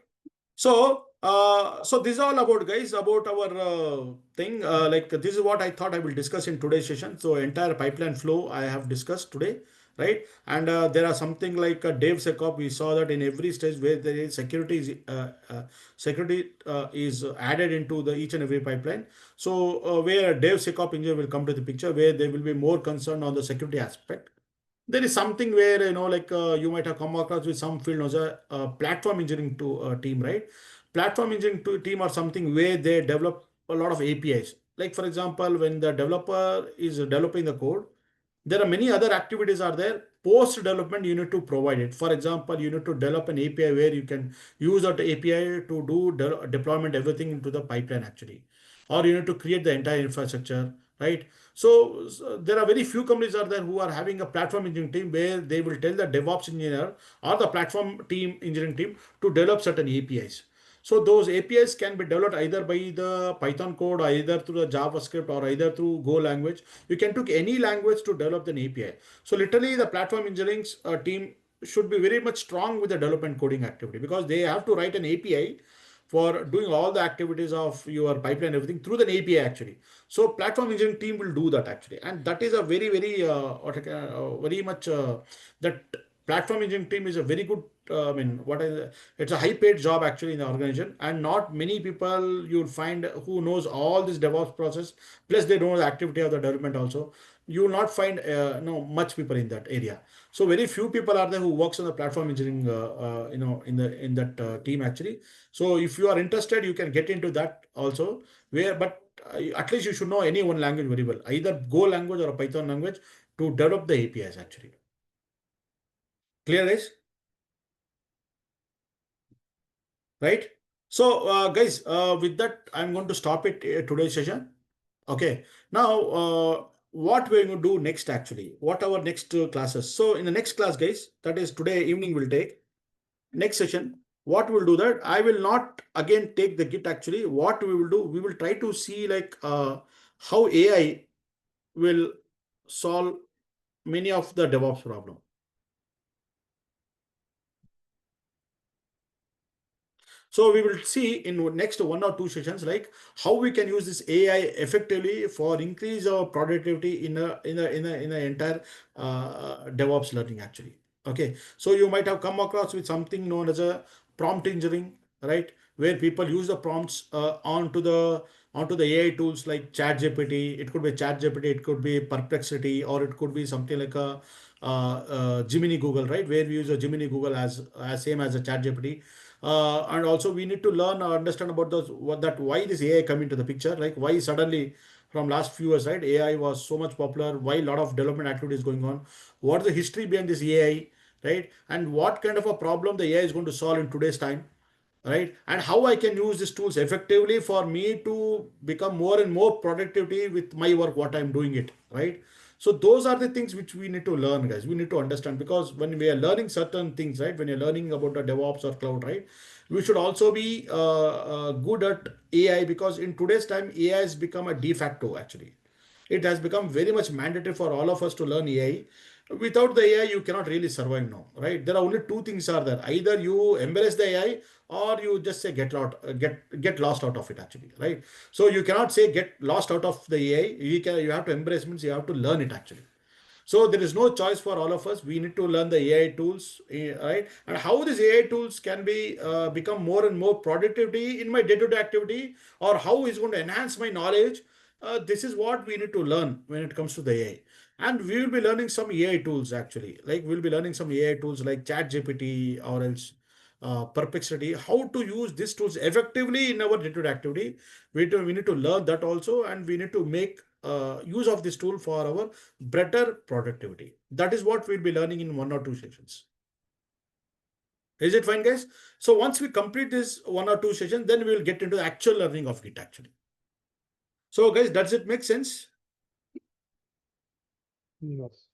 So this is all about, guys, about our thing. Like this is what I thought I will discuss in today's session. So entire pipeline flow I have discussed today, right? And there are something like DevSecOps. We saw that in every stage where there is security is added into the each and every pipeline. So where a DevSecOps engineer will come to the picture, where they will be more concerned on the security aspect. There is something where like you might have come across with some field as a platform engineering team, right? Platform engineering team or something where they develop a lot of APIs. Like for example, when the developer is developing the code, there are many other activities are there. Post development, you need to provide it. For example, you need to develop an API where you can use that API to do deployment everything into the pipeline actually, or you need to create the entire infrastructure, right? So there are very few companies are there who are having a platform engineering team where they will tell the DevOps engineer or the platform team engineering team to develop certain APIs. So those APIs can be developed either by the Python code, or either through the JavaScript, or either through Go language. You can take any language to develop an API. So literally, the platform engineering team should be very much strong with the development coding activity, because they have to write an API for doing all the activities of your pipeline, everything through the API actually. So platform engineering team will do that actually, and that is a very much that platform engineering team is a very good. I mean, it's a high paid job actually in the organization, and not many people you'll find who knows all this DevOps process. Plus, they know the activity of the development also. You will not find no much people in that area. So very few people are there who works on the platform engineering, in that team actually. So if you are interested, you can get into that also. But at least you should know any one language very well, either Go language or a Python language, to develop the APIs actually. Clear, guys? Right? So, guys, with that, I'm going to stop it today's session. Okay. Now, what we're going to do next actually? What our next classes? So, in the next class, guys, that is today evening, we'll take next session. What we'll do that I will not again take the Git actually. What we will do, we will try to see like how AI will solve many of the DevOps problem. So we will see in next 1 or 2 sessions like how we can use this AI effectively for increase our productivity in a entire DevOps learning actually. Okay, so you might have come across with something known as a prompt engineering, right? Where people use the prompts onto the AI tools like ChatGPT. It could be ChatGPT, it could be Perplexity, or it could be something like a Gemini Google, right? Where we use a Gemini Google as same as a ChatGPT. And also we need to learn or understand about those why this AI come into the picture, like why suddenly from last few years, right, AI was so much popular, why a lot of development activities going on, what is the history behind this AI, right, and what kind of a problem the AI is going to solve in today's time, right, and how I can use these tools effectively for me to become more and more productivity with my work, what I'm doing it, right. So those are the things which we need to learn, guys. We need to understand, because when we are learning certain things, right, when you're learning about the DevOps or cloud, right, we should also be good at AI, because in today's time AI has become a de facto actually. It has become very much mandatory for all of us to learn AI. Without the AI, you cannot really survive now, right? There are only two things are there. Either you embrace the AI, or you just say get lost out of it actually, right? So you cannot say get lost out of the AI. You have to embrace, means you have to learn it actually. So there is no choice for all of us. We need to learn the AI tools, right? And how these AI tools can be become more and more productivity in my day-to-day activity, or how is going to enhance my knowledge. This is what we need to learn when it comes to the AI. And we will be learning some AI tools actually. Like we'll be learning some AI tools like ChatGPT, or else Perplexity. How to use these tools effectively in our day-to-day activity. We need to learn that also, and we need to make use of this tool for our better productivity. That is what we'll be learning in 1 or 2 sessions. Is it fine, guys? So once we complete this 1 or 2 sessions, then we will get into the actual learning of Git actually. So guys, does it make sense? Yes.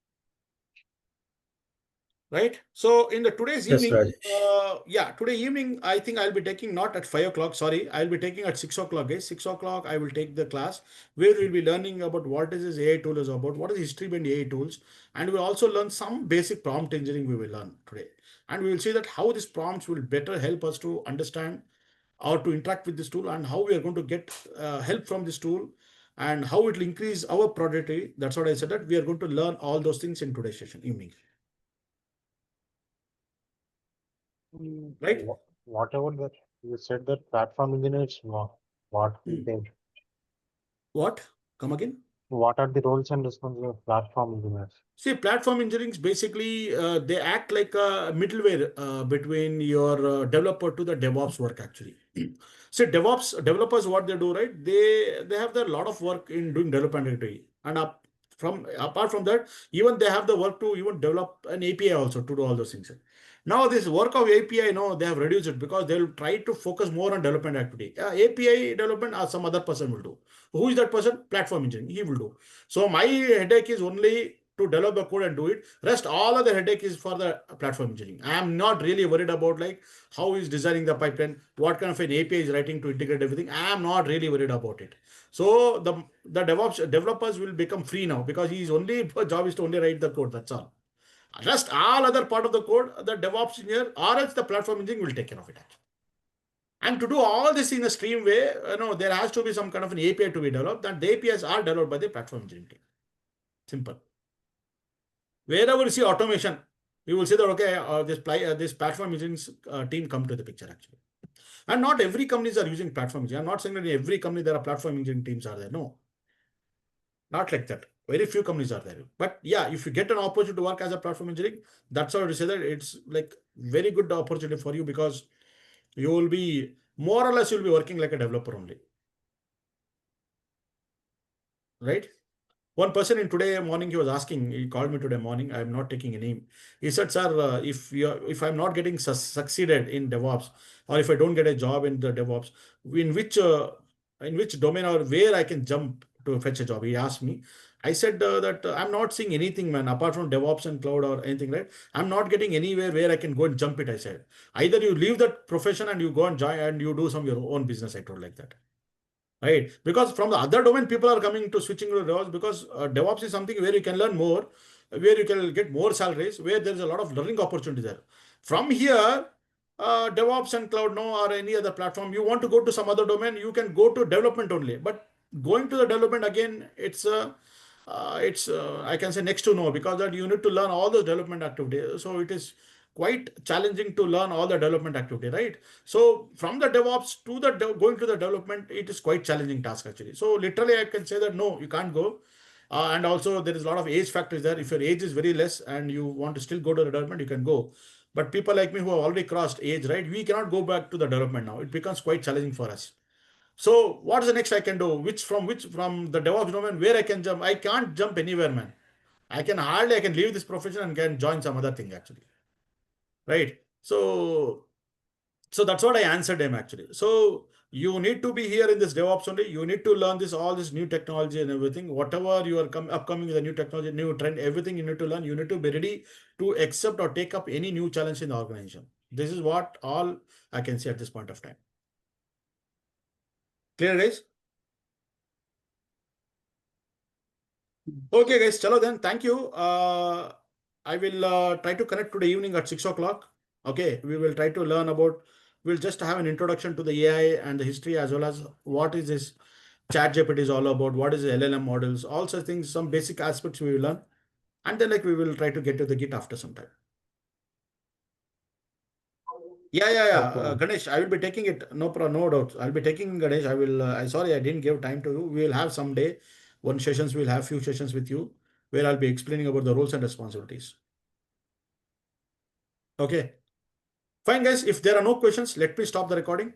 right? So in the today's Yes, evening, Rajesh. today evening, I think I'll be taking not at 5 o'clock. Sorry, I'll be taking at 6 o'clock. Guys, 6 o'clock, I will take the class where we'll be learning about what is this AI tool is about, what is the history behind AI tools, and we'll also learn some basic prompt engineering. We will learn today, and we will see that how these prompts will better help us to understand or to interact with this tool, and how we are going to get help from this tool, and how it will increase our productivity. That's what I said, that we are going to learn all those things in today's session evening, right? Whatever that you said that platform engineers, what we Hmm. think, What? Come again? what are the roles and responsibilities of platform engineers? See, platform engineering is basically they act like a middleware between your developer to the DevOps work actually. See, DevOps developers, what they do, right? They have a lot of work in doing development activity, and apart from that, even they have the work to even develop an API also to do all those things. Now, this work of API, no, they have reduced it because they'll try to focus more on development activity. API development, some other person will do. Who is that person? Platform engineering. He will do. So my headache is only to develop the code and do it. Rest all of the headache is for the platform engineering. I am not really worried about like how he's designing the pipeline, what kind of an API is writing to integrate everything. I am not really worried about it. So the DevOps developers will become free now because his only job is to only write the code. That's all. Rest all other part of the code, the DevOps engineer or else the platform engineering will take care of it. Actually. And to do all this in a stream way, there has to be some kind of an API to be developed, and the APIs are developed by the platform engineering team. Simple. Wherever you see automation, you will see that okay, this platform engineering team come to the picture actually. And not every companies are using platform engineering. I'm not saying that in every company there are platform engineering teams are there. No, not like that. Very few companies are there. But yeah, if you get an opportunity to work as a platform engineering, that's how to say that it's like very good opportunity for you because you will be more or less you'll be working like a developer only, right? One person in today morning, he was asking, he called me today morning, I'm not taking a name. He said, sir, if I'm not getting succeeded in DevOps, or if I don't get a job in the DevOps, in which domain or where I can jump to fetch a job? He asked me. I said that I'm not seeing anything, man, apart from DevOps and cloud or anything, right? I'm not getting anywhere where I can go and jump it. I said, either you leave that profession and you go and join and you do some your own business. I told like that. Right, because from the other domain, people are coming to switching to DevOps because DevOps is something where you can learn more, where you can get more salaries, where there is a lot of learning opportunity there. From here, DevOps and cloud, no, or any other platform, you want to go to some other domain, you can go to development only. But going to the development again, it's I can say next to no because that you need to learn all those development activities. So it is quite challenging to learn all the development activity, right? So from the DevOps to the going to the development, it is quite challenging task actually. So literally, I can say that no, you can't go. And also there is a lot of age factors there. If your age is very less and you want to still go to the development, you can go. But people like me who have already crossed age, right? We cannot go back to the development now. It becomes quite challenging for us. So what is the next I can do? Which from the DevOps domain where I can jump? I can't jump anywhere, man. I can leave this profession and can join some other thing actually. Right. So that's what I answered him actually. So you need to be here in this DevOps only. You need to learn this all this new technology and everything. Whatever you are upcoming with a new technology, new trend, everything you need to learn. You need to be ready to accept or take up any new challenge in the organization. This is what all I can say at this point of time. Clear, guys? Okay, guys. Chalo then. Thank you. I will try to connect today evening at 6 o'clock. Okay, we will try to learn about. We'll just have an introduction to the AI and the history as well as what is this ChatGPT is all about, what is the LLM models, all such things, some basic aspects we will learn, and then like we will try to get to the Git after some time. Yeah. Okay. Ganesh, I will be taking it. No problem, no doubt. I'll be taking Ganesh. I will. I sorry I didn't give time to you. We will have someday one sessions. We'll have few sessions with you where I'll be explaining about the roles and responsibilities. Okay. Fine, guys. If there are no questions, let me stop the recording.